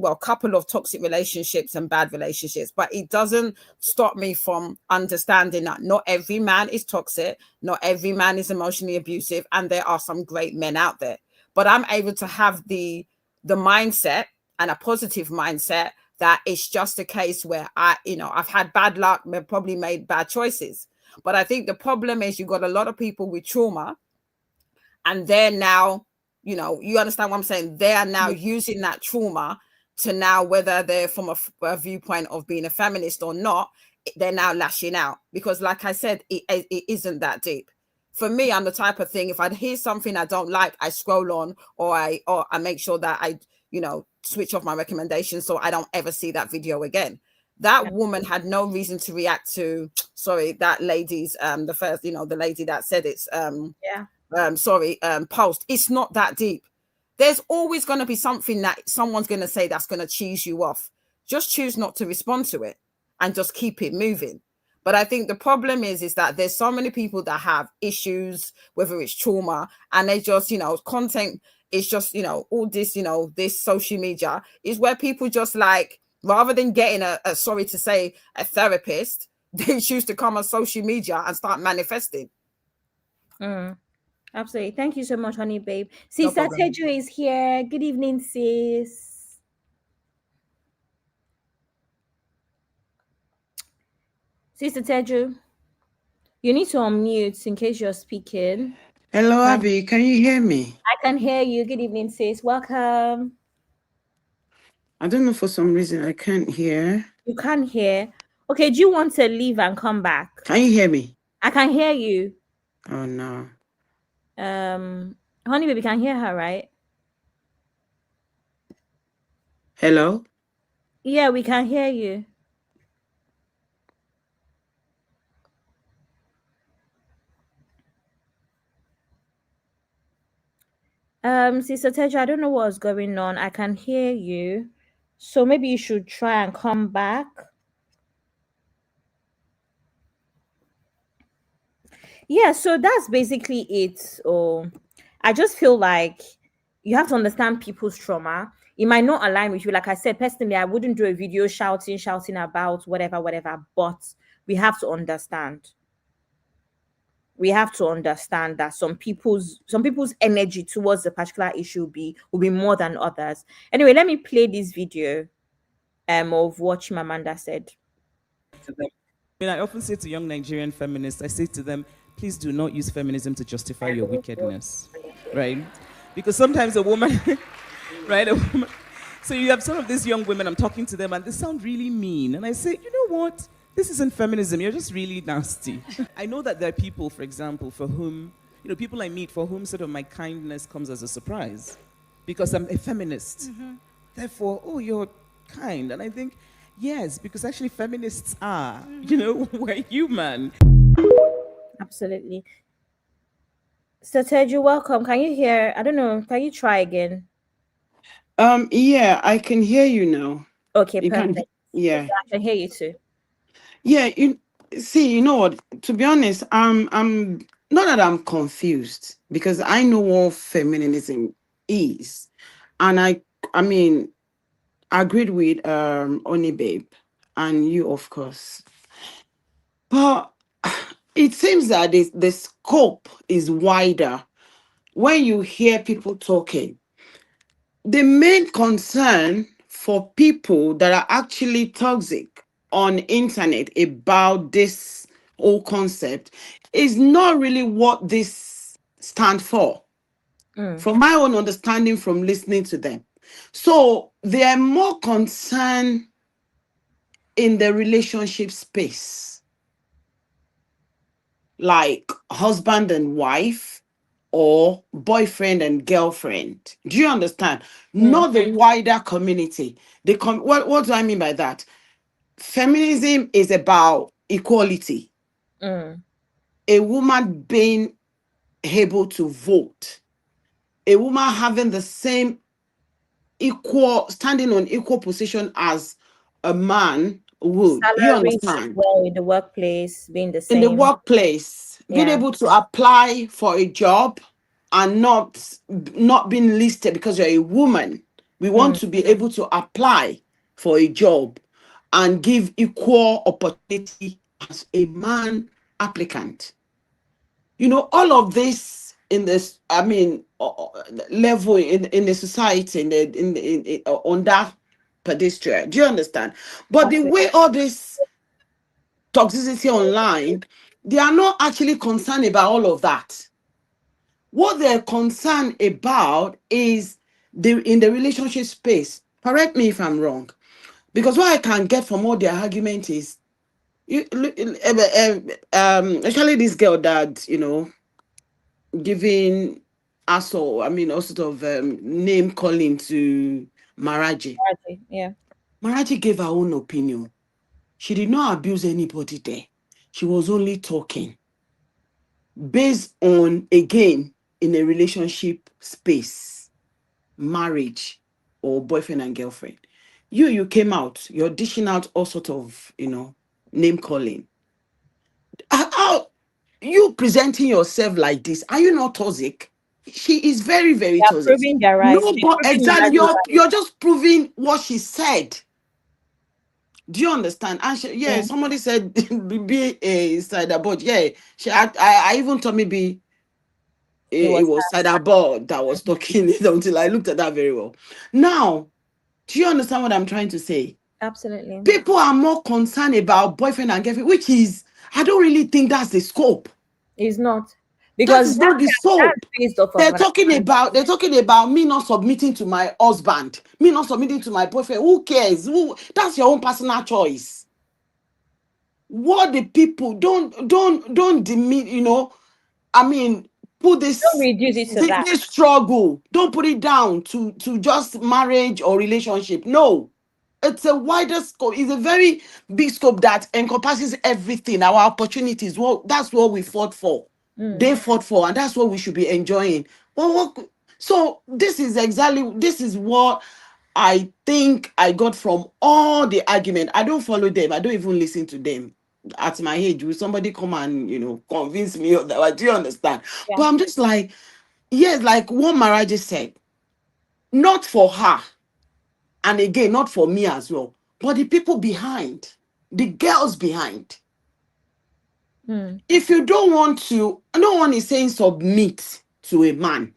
a couple of toxic relationships and bad relationships, but it doesn't stop me from understanding that not every man is toxic, not every man is emotionally abusive, and there are some great men out there. But I'm able to have the mindset, and a positive mindset, that it's just a case where I've had bad luck, probably made bad choices. But I think the problem is you've got a lot of people with trauma, and they're now, you understand what I'm saying? They are now using that trauma to now, whether they're from a viewpoint of being a feminist or not, they're now lashing out. Because like I said, it isn't that deep. For me, I'm the type of thing, if I hear something I don't like, I scroll on, or I make sure that I, switch off my recommendations so I don't ever see that video again. that woman had no reason to react to, sorry, that lady's the first, the lady that said it's post. It's not that deep. There's always going to be something that someone's going to say that's going to cheese you off. Just choose not to respond to it and just keep it moving. But I think the problem is that there's so many people that have issues, whether it's trauma, and they just, content is just, all this, this social media is where people just like, rather than getting a sorry to say, a therapist, they choose to come on social media and start manifesting. Absolutely. Thank you so much, honey babe. No Sister problem. Teju is here. Good evening, sis. Sister Teju, you need to unmute in case you're speaking. Hello, Abby. Can you hear me? I can hear you. Good evening, sis. Welcome. I don't know, for some reason I can't hear. You can't hear. Okay, do you want to leave and come back? Can you hear me? I can hear you. Oh no. Honey baby can hear her, right? Hello? Yeah, we can hear you. Sister Teja, I don't know what's going on. I can hear you. So maybe you should try and come back. Yeah, so that's basically it. I just feel like you have to understand people's trauma. It might not align with you. Like I said, personally, I wouldn't do a video shouting about whatever, but we have to understand. We have to understand that some people's energy towards a particular issue will be more than others. Anyway, let me play this video of what Chimamanda said. I often say to young Nigerian feminists, I say to them, please do not use feminism to justify your wickedness, right? Because sometimes a woman, right? So you have some of these young women, I'm talking to them and they sound really mean. And I say, you know what? This isn't feminism. You're just really nasty. I know that there are people, for example, for whom, people I meet for whom sort of my kindness comes as a surprise because I'm a feminist. Mm-hmm. Therefore, oh, you're kind. And I think, yes, because actually feminists are, we're human. Absolutely. So Teju, welcome. Can you hear? I don't know. Can you try again? Yeah, I can hear you now. Okay, perfect. Yeah. I can hear you too. Yeah, you know what? To be honest, I'm not that I'm confused because I know what feminism is. And I mean, I agreed with Oni Babe and you, of course. But it seems that the scope is wider when you hear people talking. The main concern for people that are actually toxic on internet about this whole concept is not really what this stand for. From my own understanding from listening to them. So they are more concerned in the relationship space, like husband and wife or boyfriend and girlfriend. Do you understand? Not the wider community. What do I mean by that? Feminism is about equality. A woman being able to vote. A woman having the same standing on equal position as a man would. You understand? Well, in the workplace, being the same. In the workplace, being able to apply for a job and not being listed because you're a woman. We want to be able to apply for a job and give equal opportunity as a man applicant. All of this in this, level in the society, on that pedestrian. Do you understand? But the way all this toxicity online, they are not actually concerned about all of that. What they're concerned about is in the relationship space. Correct me if I'm wrong, because what I can get from all their argument is, actually this girl that giving us all, all sort of name calling to Maraji. Yeah. Maraji gave her own opinion. She did not abuse anybody there. She was only talking based on, again, in a relationship space, marriage or boyfriend and girlfriend. You came out, you're dishing out all sort of, name calling. How you presenting yourself like this? Are you not toxic? She is very, very They are toxic. proving their right. No, They're but proving exactly, Maraji right. you're just proving what she said. Do you understand? And Yeah. somebody said be a cider board. Yeah, I even told me be It it was was cider board that was talking until I looked at that very well. Now, do you understand what I'm trying to say? absolutely. People are more concerned about boyfriend and girlfriend, which is, I don't really think that's the scope. It's not. That Because is not the that's scope. based off of They're what talking about me not submitting to my husband, me not submitting to my boyfriend. Who cares? That's your own personal choice. What the people don't demean, I mean, put don't reduce it to that. this struggle. Don't put it down to just marriage or relationship. No, it's a wider scope. It's a very big scope that encompasses everything. Our opportunities. Well, that's what we fought for. They fought for, and that's what we should be enjoying. So this is what I think I got from all the argument. I don't follow them. I don't even listen to them. At my age, will somebody come and convince me of that? Do you understand? Yeah. But I'm just like, yes, like what Maraji said, not for her, and again, not for me as well, but the people behind, the girls behind. If you don't want to, no one is saying submit to a man.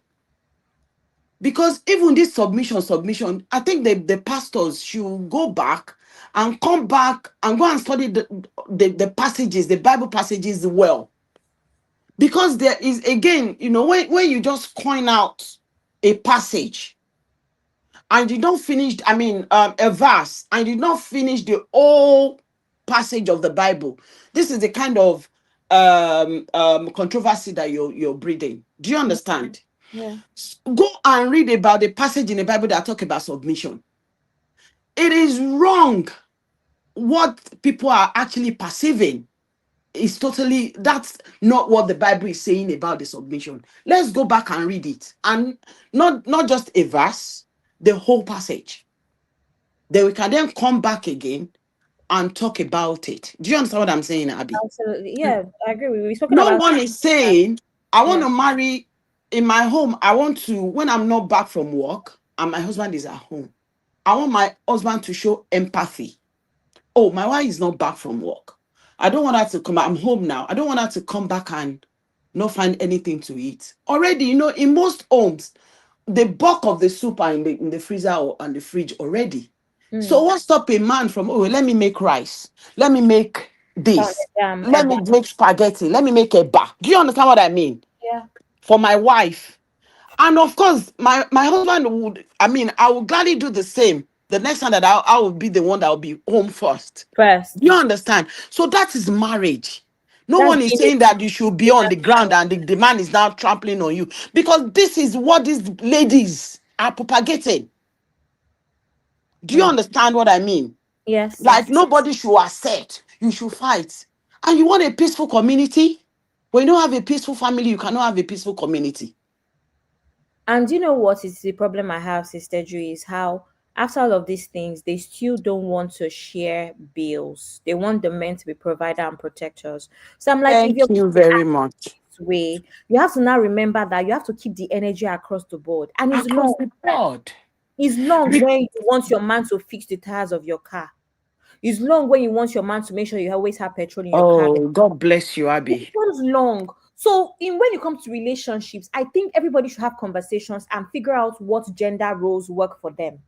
Because even this submission, I think the pastors should go back and come back and go and study the passages, the Bible passages well. Because there is, again, when you just coin out a passage and you don't finish, a verse, and you don't finish the whole passage of the Bible, this is the kind of controversy that you're breeding. Do you understand? Yeah. Go and read about the passage in the Bible that talk about submission. It is wrong. What people are actually perceiving is totally, that's not what the Bible is saying about the submission. Let's go back and read it, and not just a verse, the whole passage. Then we can then come back again and talk about it. Do you understand what I'm saying, Abby? Absolutely. Yeah, I agree. We've spoken No about one is saying, I want yeah. to marry in my home. I want to, when I'm not back from work and my husband is at home, I want my husband to show empathy. Oh, my wife is not back from work. I don't want her to come. I'm home now. I don't want her to come back and not find anything to eat. Already, in most homes, the bulk of the soup are in the freezer or on the fridge already. So what stop a man from, oh, let me make rice, let me make this, let me make spaghetti, let me make a bar. Do you understand what I mean? Yeah. For my wife. And of course, my husband would, I would gladly do the same. The next time that I will be the one that will be home first. First. Do you understand? So that is marriage. No That's one is being a saying that you should be on the ground and the man is now trampling on you, because this is what these ladies are propagating. Do you understand what I mean? yes, Like, yes. nobody should accept. You should fight. And you want a peaceful community? When you don't have a peaceful family, you cannot have a peaceful community. And you know what is the problem I have, Sister Drew, is how after all of these things, they still don't want to share bills. They want the men to be provider and protectors. So I'm like, if Thank you're you very much. this way, you have to now remember that you have to keep the energy across the board. And it's Across long. the board. It's long Be- when you want your man to fix the tires of your car. It's long when you want your man to make sure you always have petrol in your car. Oh, God bless you, It Abby. becomes long. So, in when it comes to relationships, I think everybody should have conversations and figure out what gender roles work for them.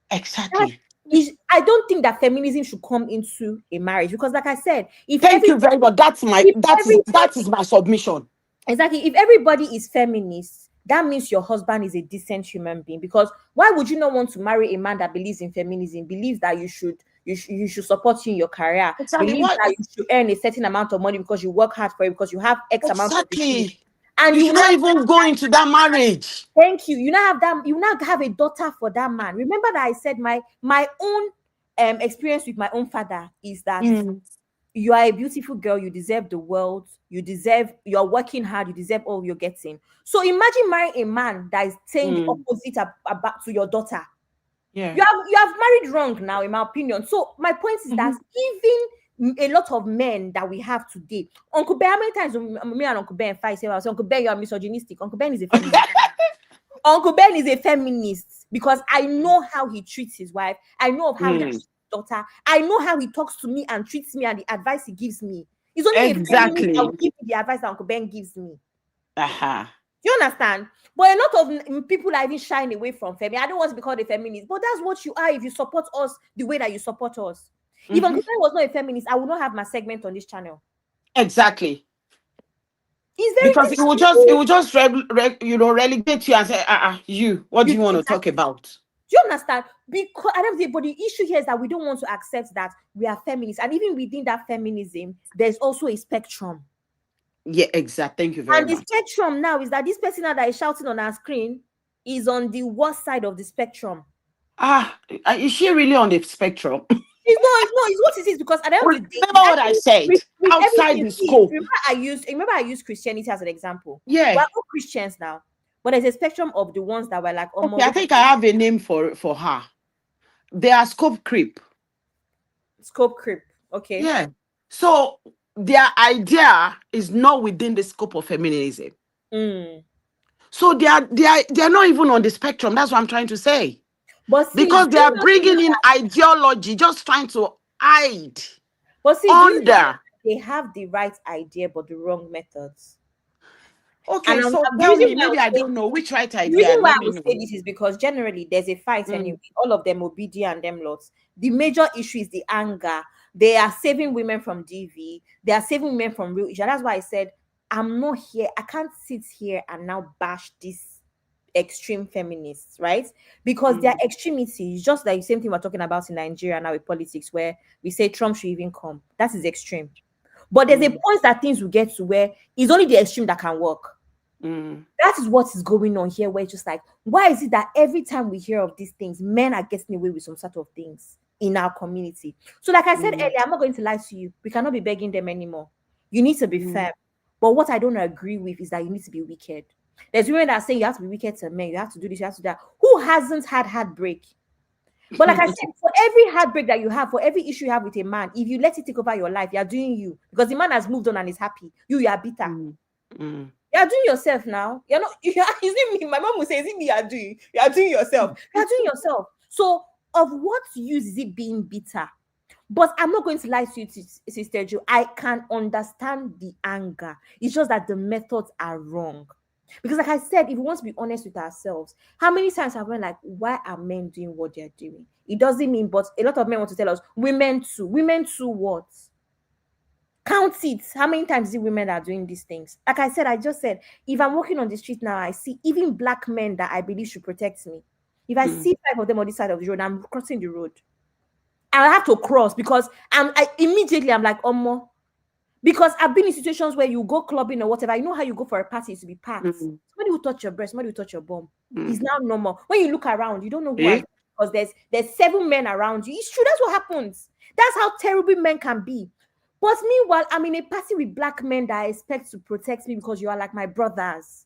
That Exactly. is, I don't think that feminism should come into a marriage because, like I said, Thank you very much. if That is my submission. exactly, if everybody is feminist, that means your husband is a decent human being. Because why would you not want to marry a man that believes in feminism, believes that you should support you in your career, Exactly. believes What? that you should earn a certain amount of money because you work hard for it, because you have X amount of it, Exactly. and You you should now not even go into that marriage. thank you. You now have that. You now have a daughter for that man. Remember that I said my own experience with my own father is that Mm. you are a beautiful girl, you deserve the world, you're working hard, you deserve all you're getting. So imagine marrying a man that is saying the Mm. opposite about to your daughter. Yeah. You have married wrong now, in my opinion. So my point is that even a lot of men that we have today, Uncle Ben, how many times me and Uncle Ben fight? Say, Uncle Ben, you are misogynistic. Uncle Ben is a feminist. Uncle Ben is a feminist because I know how he treats his wife. I know of how he treats Mm. his daughter. I know how he talks to me and treats me and the advice he gives me. It's only a feminist that Exactly. will give me the advice that Uncle Ben gives me. Aha. Do you understand? But a lot of people are even shying away from femi. I don't want to be called a feminist, but that's what you are if you support us the way that you support us. If Uncle Ben was not a feminist, I would not have my segment on this channel. Exactly. It's very Because it will just relegate you and say, you, what do you want to talk exactly. about? Do you understand? Because I don't think, but the issue here is that we don't want to accept that we are feminists, and even within that feminism, there's also a spectrum. Yeah, exactly. Thank you very And the much. spectrum now is that this person now that is shouting on our screen is on the worst side of the spectrum. Is she really on the spectrum? It's what it is, because at the end of the day, Remember what I said? with Outside everything. the See, scope. remember I used Christianity as an example. Yeah. We're all Christians now, but there's a spectrum of the ones that were like, oh, Okay, I think I have a name for her. They are scope creep. scope creep. Okay. Yeah. So their idea is not within the scope of feminism. Mm. So they are not even on the spectrum. That's what I'm trying to say. But see, Because do they you are not think bringing in ideology, just trying to hide But see, do you know under. they have the right idea but the wrong methods? Okay, And so the tell reason me, why maybe I don't know which right the reason idea. why Let I me would know. say this is because generally there's a fight Mm. anyway. All of them, Obidi and them lots. The major issue is the anger. They are saving women from DV. They are saving women from real issue. That's why I said I'm not here. I can't sit here and now bash these extreme feminists, right? Because their extremity is just like the same thing we're talking about in Nigeria now with politics, where we say Trump should even come. That is extreme. But there's a point that things will get to where it's only the extreme that can work. Mm. That is what is going on here, where it's just like, why is it that every time we hear of these things, men are getting away with some sort of things in our community? So, like I said earlier, I'm not going to lie to you. We cannot be begging them anymore. You need to be firm. But what I don't agree with is that you need to be wicked. There's women that are saying you have to be wicked to men, you have to do this, you have to do that. Who hasn't had heartbreak? But like I said, for every heartbreak that you have, for every issue you have with a man, if you let it take over your life, you're doing you. Because the man has moved on and is happy. You are bitter. You're doing yourself now. You're not, is it me? My mom will say, is it me you're doing? You're doing yourself. You're doing yourself. So, of what use is it being bitter? But I'm not going to lie to you, Sister Joe. I can understand the anger. It's just that the methods are wrong. Because, like I said, if we want to be honest with ourselves, how many times have we been like, why are men doing what they're doing? It doesn't mean, but a lot of men want to tell us, women too. Women too what? Count it. How many times is it women that are doing these things? Like I said, I just said, if I'm walking on the street now, I see even black men that I believe should protect me. If I see 5 of them on this side of the road, I'm crossing the road. I have to cross because I'm like, oh, because I've been in situations where you go clubbing or whatever. You know how you go for a party to be packed. Somebody will touch your breast, somebody will touch your bum. It's now normal. When you look around, you don't know who are because there's 7 men around you. It's true. That's what happens. That's how terrible men can be. But meanwhile, I'm in a party with black men that I expect to protect me because you are like my brothers.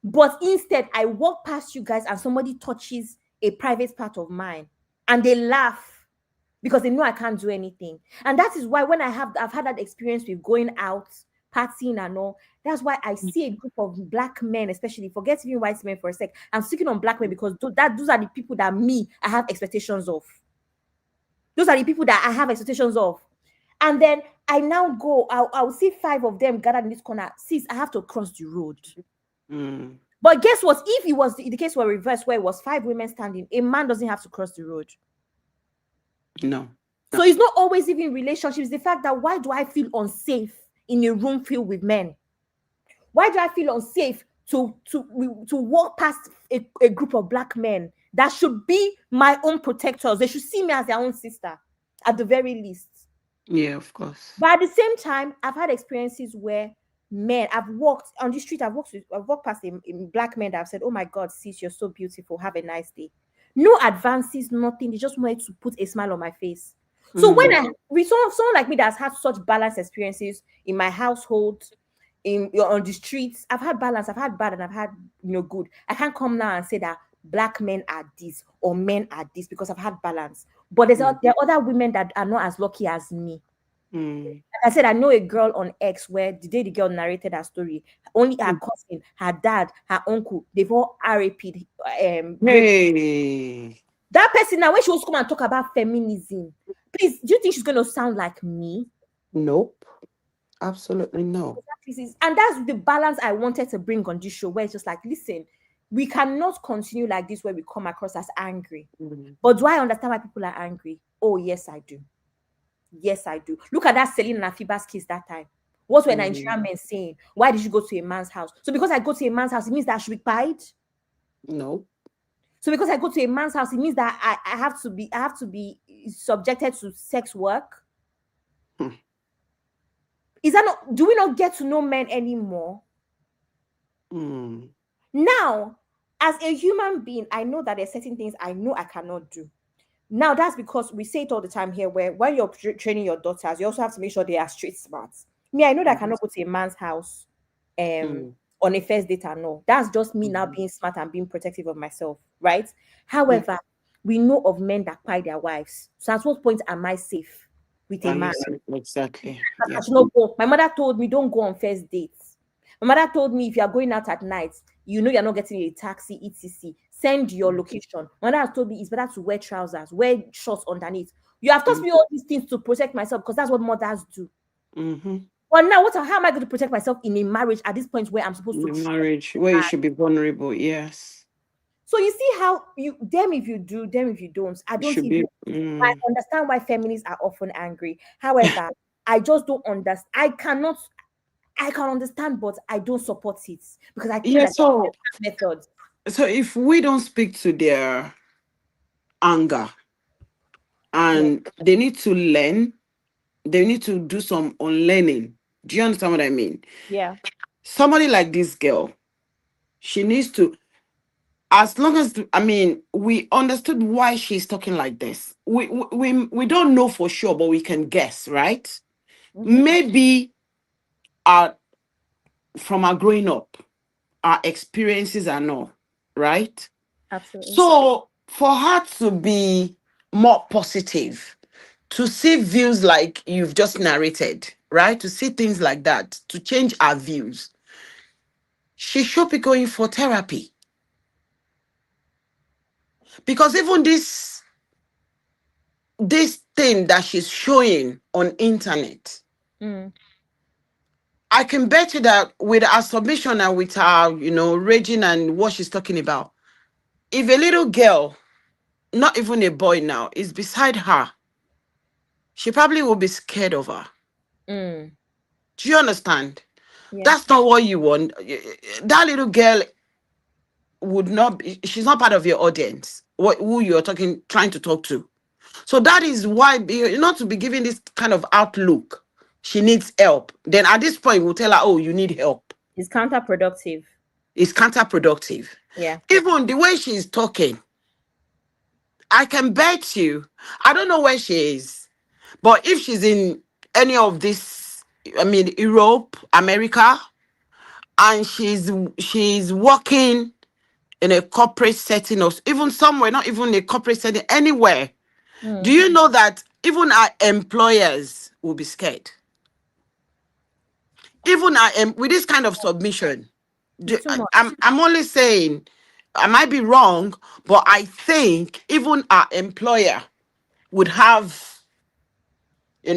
But instead, I walk past you guys and somebody touches a private part of mine and they laugh because they know I can't do anything. And that is why when I've had that experience with going out, partying and all, that's why I see a group of black men, especially, forget even white men for a sec. I'm speaking on black men because those are the people that I have expectations of. Those are the people that I have expectations of. And then I now go, I'll see 5 of them gathered in this corner. Sis, I have to cross the road. But guess what? If it was the case were reversed, where it was 5 women standing, a man doesn't have to cross the road. No. So it's not always even relationships. The fact that why do I feel unsafe in a room filled with men? Why do I feel unsafe to walk past a group of black men that should be my own protectors? They should see me as their own sister, at the very least. Yeah, of course. But at the same time, I've had experiences where men, I've walked on the street, I've walked past a black men that have said, oh my God, sis, you're so beautiful. Have a nice day. No advances, nothing. They just wanted to put a smile on my face. So when I with someone like me that's had such balanced experiences in my household, in on the streets, I've had balance, I've had bad, and I've had good. I can't come now and say that black men are this or men are this because I've had balance. But there are other women that are not as lucky as me. Like I said, I know a girl on X where the day the girl narrated her story, only her cousin, her dad, her uncle, they've all RAP'd. Hey. That person now, when she was come and talk about feminism, please, do you think she's going to sound like me? Nope. Absolutely no. And that's the balance I wanted to bring on this show, where it's just like, listen, we cannot continue like this where we come across as angry. But do I understand why people are angry? Oh, yes, I do. Yes, I do. Look at that Celine and Afiba's case that time. What were Nigerian men saying? Why did you go to a man's house? So because I go to a man's house, it means that I should be quiet? No. So because I go to a man's house, it means that I have to be subjected to sex work? Is that not, do we not get to know men anymore? Now, as a human being, I know that there's certain things I know I cannot do. Now, that's because we say it all the time here, where when you're training your daughters, you also have to make sure they are street smart. Me, I know that I cannot go to a man's house on a first date and all. That's just me now being smart and being protective of myself, right? However, we know of men that pie their wives. So at what point am I safe with a man? Exactly. I should not go. My mother told me, don't go on first dates. My mother told me, if you are going out at night, you know you're not getting a taxi, etc. Send your location. My mother has told me it's better to wear trousers, wear shorts underneath. You have taught me all these things to protect myself because that's what mothers do. But now, how am I going to protect myself in a marriage at this point where I'm supposed to marriage where you should be vulnerable? Yes. So you see how them if you do, them if you don't. I don't even I understand why feminists are often angry. However, I just don't understand. I can understand, but I don't support it because I think that's a method. So if we don't speak to their anger and they need to learn, they need to do some unlearning. Do you understand what I mean? Yeah. Somebody like this girl, she needs to, as long as we understood why she's talking like this. We don't know for sure, but we can guess, right? Maybe from our growing up, our experiences are not right. Absolutely. So for her to be more positive, to see views like you've just narrated, right? To see things like that, to change our views, she should be going for therapy. Because even this thing that she's showing on internet, I can bet you that with our submission and with her, raging and what she's talking about, if a little girl, not even a boy now, is beside her, she probably will be scared of her. Do you understand? Yeah. That's not what you want. That little girl would not be, she's not part of your audience, who you're trying to talk to. So that is why, not to be giving this kind of outlook. She needs help. Then at this point, we'll tell her, oh, you need help. It's counterproductive. It's counterproductive. Yeah. Even the way she's talking, I can bet you, I don't know where she is, but if she's in any of this, Europe, America, and she's working in a corporate setting or even somewhere, not even a corporate setting, anywhere, do you know that even our employers will be scared? Even with this kind of submission, I'm only saying, I might be wrong, but I think even our employer would have, a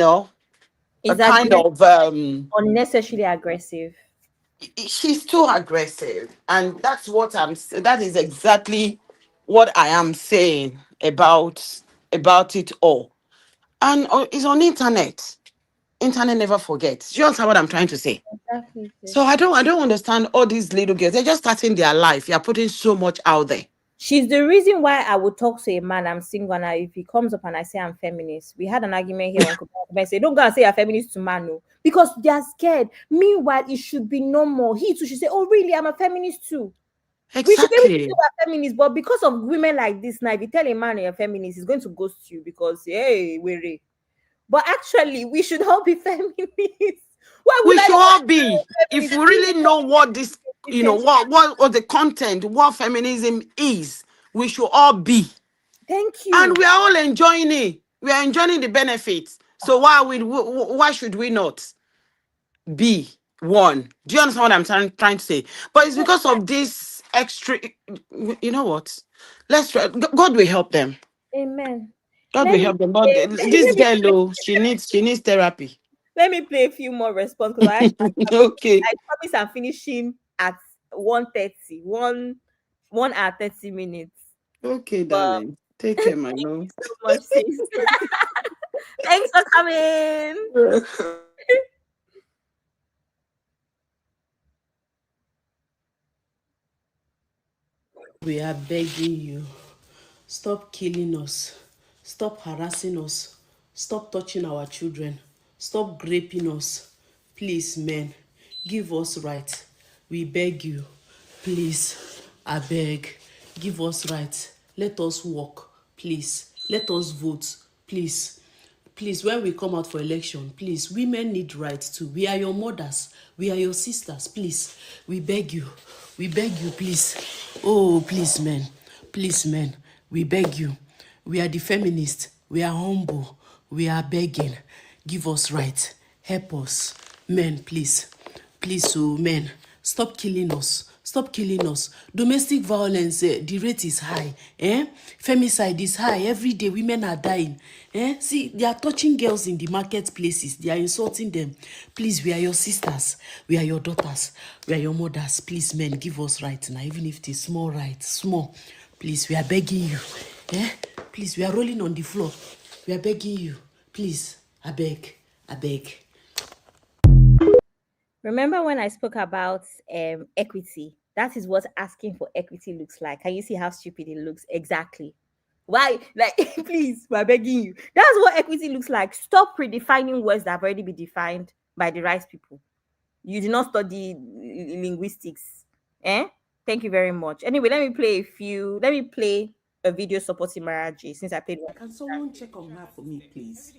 kind of unnecessarily aggressive. She's too aggressive, and that is exactly what I am saying about it all. And it's on internet. Internet never forgets. Do you understand what I'm trying to say? Exactly. So I don't understand all these little girls. They're just starting their life. You're putting so much out there. She's the reason why I would talk to a man, I'm single, and if he comes up and I say I'm feminist, we had an argument here on I say, don't go and say you're feminist to man, no, because they're scared. Meanwhile, it should be normal. He too should say, oh, really? I'm a feminist too. We should be able to say Exactly. we're feminists, but because of women like this, now if you tell a man you're a feminist, he's going to ghost you because hey, we're. But actually, we should all be feminists. Why We would I should not all want to be be, a if feminist? we really know what this, The same. what the content, what feminism is, we should all be. Thank And you. we are all enjoying it. We are enjoying the benefits. So why should we not be one? Do you understand what I'm trying to say? But it's because of this extra, you know what? Let's try. God will help them. Amen. God Let will me help them. But play, this girl, oh, she needs therapy. let me play a few more response because Okay. I promise I'm finishing at 1:30, 1 hour 30 minutes. Okay, But darling. Take care, my love. so much, sis. Thanks for coming. We are begging you, stop killing us, stop harassing us, stop touching our children, stop raping us. Please, men, give us right. We beg you, please, I beg, give us right. Let us work, please. Let us vote, please. Please, when we come out for election, please, women need rights too. We are your mothers. We are your sisters. Please, we beg you. We beg you, please. Oh, please, men. Please, men. We beg you. We are the feminists. We are humble. We are begging. Give us right. Help us. Men, please. Please, oh, men. Stop killing us. Stop killing us. Domestic violence, the rate is high. Femicide is high. Every day, women are dying. See, they are touching girls in the marketplaces. They are insulting them. Please, we are your sisters. We are your daughters. We are your mothers. Please, men, give us right now, even if it is small right. Small. Please, we are begging you. Please, we are rolling on the floor. We are begging you. Please, I beg. I beg. Remember when I spoke about equity? That is what asking for equity looks like. Can you see how stupid it looks? Exactly. Why? Like, please, we're begging you. That's what equity looks like. Stop redefining words that have already been defined by the right people. You did not study linguistics. Eh? Thank you very much. Anyway, let me play a video supporting Maraji since I played one. Can someone check on her for me, please?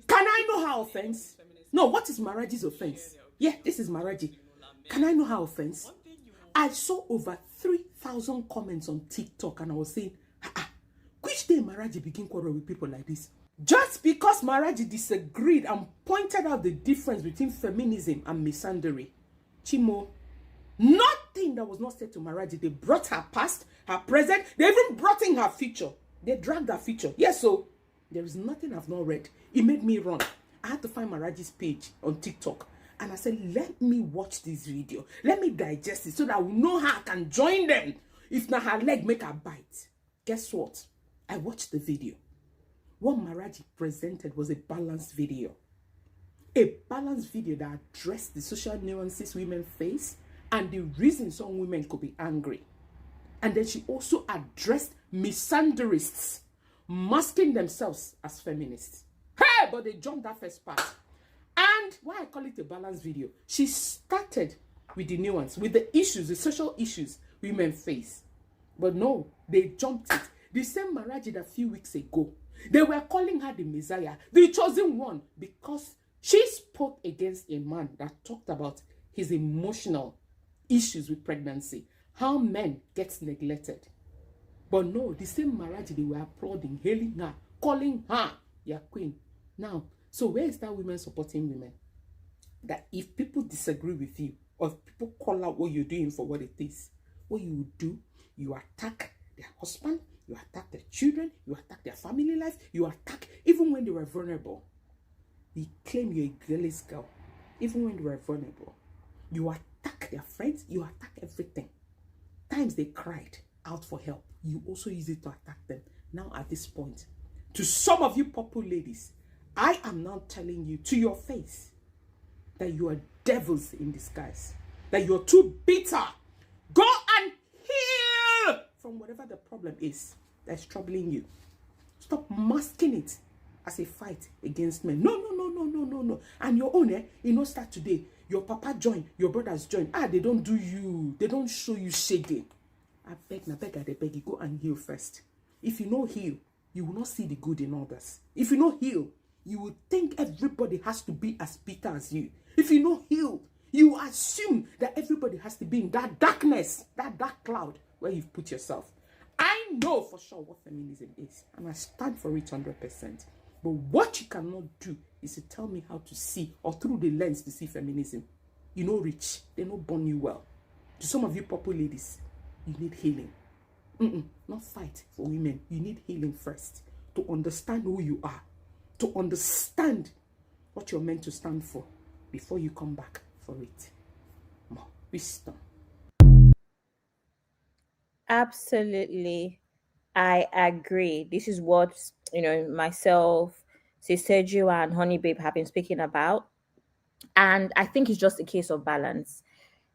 Can I know her offense? No, what is Maraji's offense? Yeah, this is Maraji. Can I know her offense? I saw over 3,000 comments on TikTok and I was saying, which day Maraji begin quarrel with people like this? Just because Maraji disagreed and pointed out the difference between feminism and misandry. Chimo, nothing that was not said to Maraji. They brought her past, her present, they even brought in her future. They dragged her future. Yes, so there is nothing I've not read. It made me run. I had to find Maraji's page on TikTok. And I said, let me watch this video. Let me digest it so that I will know how I can join them. If not, her leg make her bite. Guess what? I watched the video. What Maraji presented was a balanced video. A balanced video that addressed the social nuances women face and the reasons some women could be angry. And then she also addressed misandrists masking themselves as feminists. Hey, but they jumped that first part. And why I call it a balanced video, she started with the nuance, with the issues, the social issues women face. But no, they jumped it. The same Maraji that a few weeks ago, they were calling her the Messiah, the chosen one, because she spoke against a man that talked about his emotional issues with pregnancy, how men get neglected. But no, the same Maraji, they were applauding, hailing her, calling her their queen. Now, so where is that women supporting women? That if people disagree with you, or if people call out what you're doing for what it is, what you do, you attack their husband, you attack their children, you attack their family life, you attack even when they were vulnerable. You claim you're a girl's girl, even when they were vulnerable. You attack their friends, you attack everything. Times they cried out for help, you also use it to attack them. Now at this point, to some of you purple ladies, I am now telling you to your face that you are devils in disguise, that you're too bitter. Go and heal from whatever the problem is that's troubling you. Stop masking it as a fight against men. No. And your own, start today. Your papa join, your brothers join. They don't do you. They don't show you shaggy. I beg you, go and heal first. If you no heal, you will not see the good in others. If you no heal, you will think everybody has to be as bitter as you. If you no heal, you assume that everybody has to be in that darkness, that dark cloud where you've put yourself. I know for sure what feminism is, and I stand for it 100%. But what you cannot do is to tell me how to see, or through the lens to see feminism. You know, rich, they not born you well. To some of you purple ladies, you need healing. Not fight for women. You need healing first to understand who you are, to understand what you're meant to stand for before you come back for it. More wisdom. Absolutely. I agree. This is what, myself, Sister Ju and Honey Babe have been speaking about. And I think it's just a case of balance.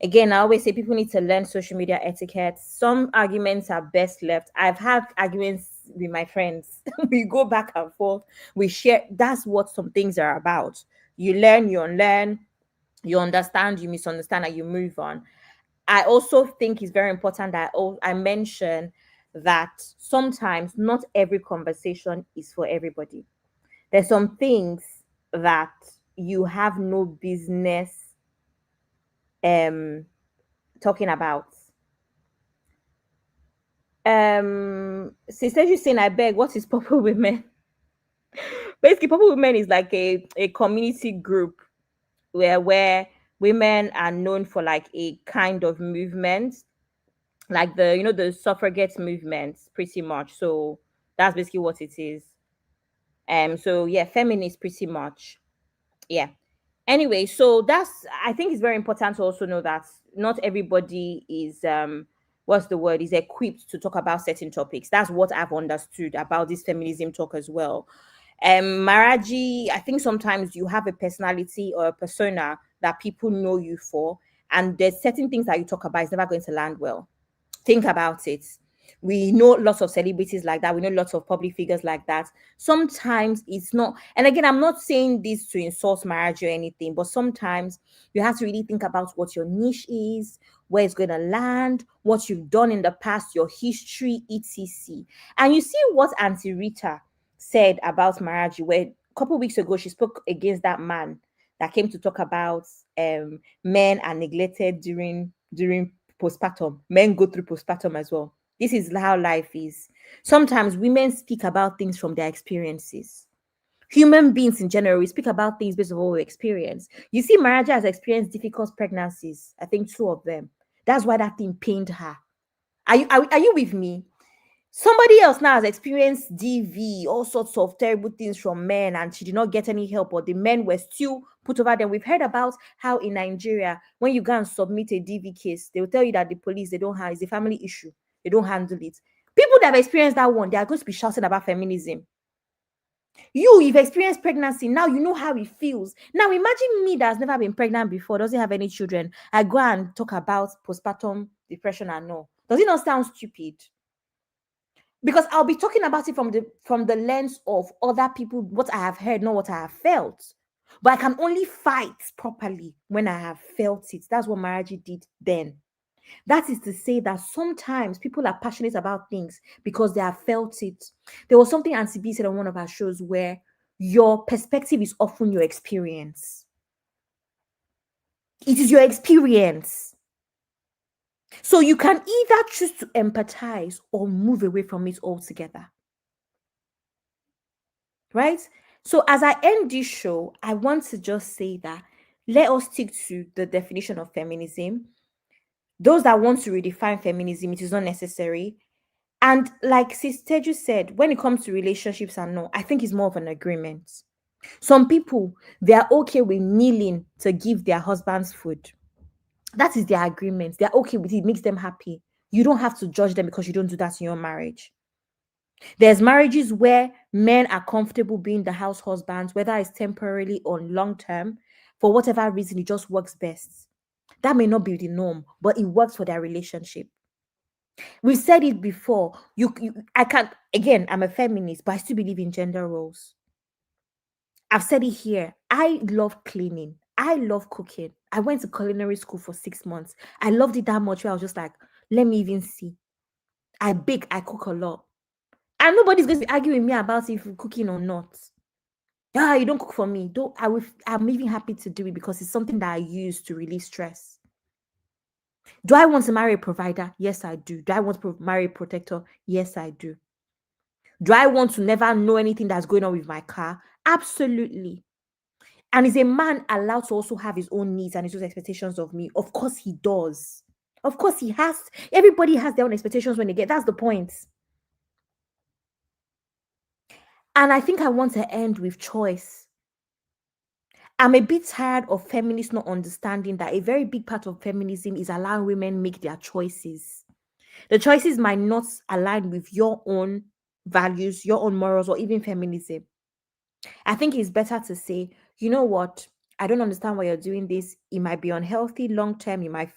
Again, I always say people need to learn social media etiquette. Some arguments are best left. I've had arguments with my friends. We go back and forth. We share. That's what some things are about. You learn, you unlearn, you understand, you misunderstand, and you move on. I also think it's very important that I mention that sometimes not every conversation is for everybody. There's some things that you have no business um talking about. Sister you saying I beg, what is Purple Women? Basically, Purple Women is like a community group where women are known for like a kind of movement, like the suffragette movement, pretty much. So that's basically what it is. So yeah, feminist pretty much. Yeah. Anyway, so that's, I think it's very important to also know that not everybody is what's the word, is equipped to talk about certain topics. That's what I've understood about this feminism talk as well. Maraji, I think sometimes you have a personality or a persona that people know you for, and there's certain things that you talk about is never going to land well. Think about it. We know lots of celebrities like that. We know lots of public figures like that. Sometimes it's not, and again, I'm not saying this to insult marriage or anything, but sometimes you have to really think about what your niche is, where it's going to land, what you've done in the past, your history, etc. And you see what Auntie Rita said about Maraji, where a couple weeks ago she spoke against that man that came to talk about men are neglected during postpartum. Men go through postpartum as well. This is how life is. Sometimes women speak about things from their experiences. Human beings in general, we speak about things based on what we experience. You see, Maraja has experienced difficult pregnancies. I think 2 of them. That's why that thing pained her. Are you with me? Somebody else now has experienced DV, all sorts of terrible things from men, and she did not get any help, or the men were still put over them. We've heard about how in Nigeria, when you go and submit a DV case, they will tell you that the police, they don't have, it's a family issue. They don't handle it. People that have experienced that one, they are going to be shouting about feminism. You've experienced pregnancy. Now you know how it feels. Now imagine me that has never been pregnant before, doesn't have any children. I go and talk about postpartum depression and all. Does it not sound stupid? Because I'll be talking about it from the lens of other people, what I have heard, not what I have felt. But I can only fight properly when I have felt it. That's what Maraji did then. That is to say that sometimes people are passionate about things because they have felt it. There was something Auntie B said on one of our shows where your perspective is often your experience. It is your experience. So you can either choose to empathize or move away from it altogether. Right? So as I end this show, I want to just say that let us stick to the definition of feminism. Those that want to redefine feminism, it is not necessary. And like Sister Teju said, when it comes to relationships and no, I think it's more of an agreement. Some people, they are okay with kneeling to give their husbands food. That is their agreement. They're okay with it. It makes them happy. You don't have to judge them because you don't do that in your marriage. There's marriages where men are comfortable being the house husbands, whether it's temporarily or long term. For whatever reason, it just works best. That may not be the norm, but it works for their relationship. We've said it before. I can't, again, I'm a feminist, but I still believe in gender roles. I've said it here. I love cleaning. I love cooking. I went to culinary school for 6 months. I loved it that much where I was just like, let me even see. I bake, I cook a lot. And nobody's going to be arguing with me about if cooking or not. Ah, you don't cook for me. Don't I'm even happy to do it because it's something that I use to relieve stress. Do I want to marry a provider? Yes, I do. Do I want to marry a protector? Yes, I do. Do I want to never know anything that's going on with my car? Absolutely. And is a man allowed to also have his own needs and his own expectations of me? Of course he does. Of course he has. Everybody has their own expectations when they get. That's the point. And I think I want to end with choice. I'm a bit tired of feminists not understanding that a very big part of feminism is allowing women make their choices. The choices might not align with your own values, your own morals, or even feminism. I think it's better to say, you know what? I don't understand why you're doing this. It might be unhealthy long term. You might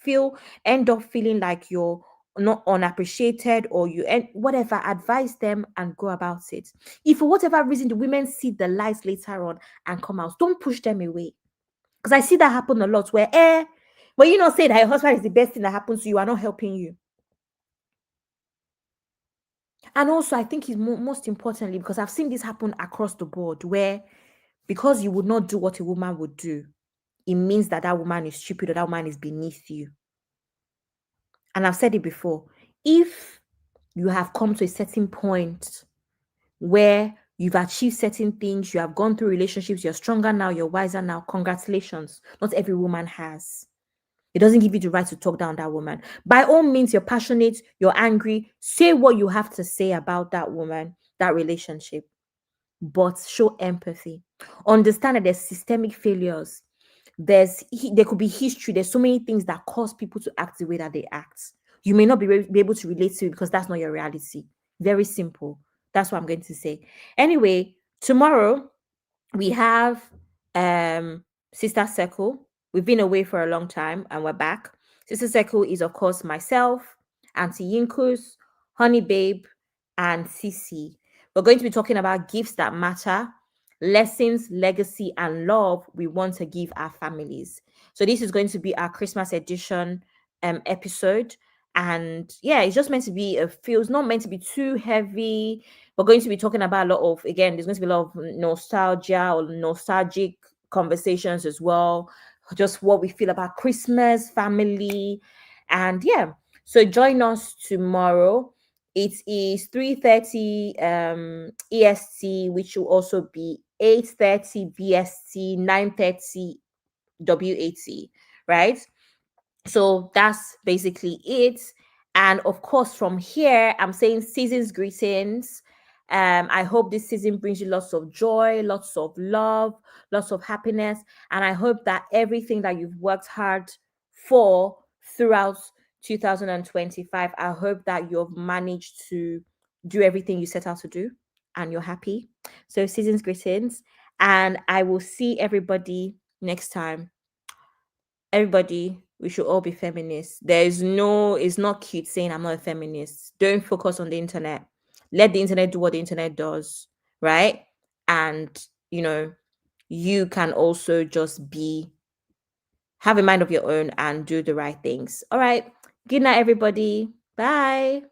end up feeling like you're not unappreciated or whatever. Advise them and go about it. If for whatever reason the women see the lights later on and come out, don't push them away. Because I see that happen a lot where, when you not say that your husband is the best thing that happens to you, are not helping you. And also, I think it's most importantly, because I've seen this happen across the board, where because you would not do what a woman would do, it means that that woman is stupid or that woman is beneath you. And I've said it before. If you have come to a certain point where you've achieved certain things, you have gone through relationships, you're stronger now, you're wiser now, congratulations. Not every woman has. It doesn't give you the right to talk down that woman. By all means, you're passionate, you're angry, say what you have to say about that woman, that relationship, but show empathy. Understand that there's systemic failures. There could be history. There's so many things that cause people to act the way that they act. You may not be able to relate to it because that's not your reality. Very simple. That's what I'm going to say. Anyway, tomorrow we have Sister Circle. We've been away for a long time and we're back. Sister Circle is, of course, myself, Auntie Yinkus, Honey Babe, and Sisi. We're going to be talking about gifts that matter, lessons, legacy, and love we want to give our families. So this is going to be our Christmas edition episode. And yeah, it's just meant to be it's not meant to be too heavy. We're going to be talking about a lot of, again, there's going to be a lot of nostalgia or nostalgic conversations as well. Just what we feel about Christmas, family, and yeah. So join us tomorrow. It is 3:30 EST, which will also be 8:30 BST, 9:30 WAT, right? So that's basically it. And of course, from here, I'm saying season's greetings. I hope this season brings you lots of joy, lots of love, lots of happiness. And I hope that everything that you've worked hard for throughout 2025, I hope that you've managed to do everything you set out to do and you're happy. So, season's greetings. And I will see everybody next time. Everybody, we should all be feminists. It's not cute saying I'm not a feminist. Don't focus on the internet. Let the internet do what the internet does, right? And, you can also just have a mind of your own and do the right things. All right. Good night, everybody. Bye.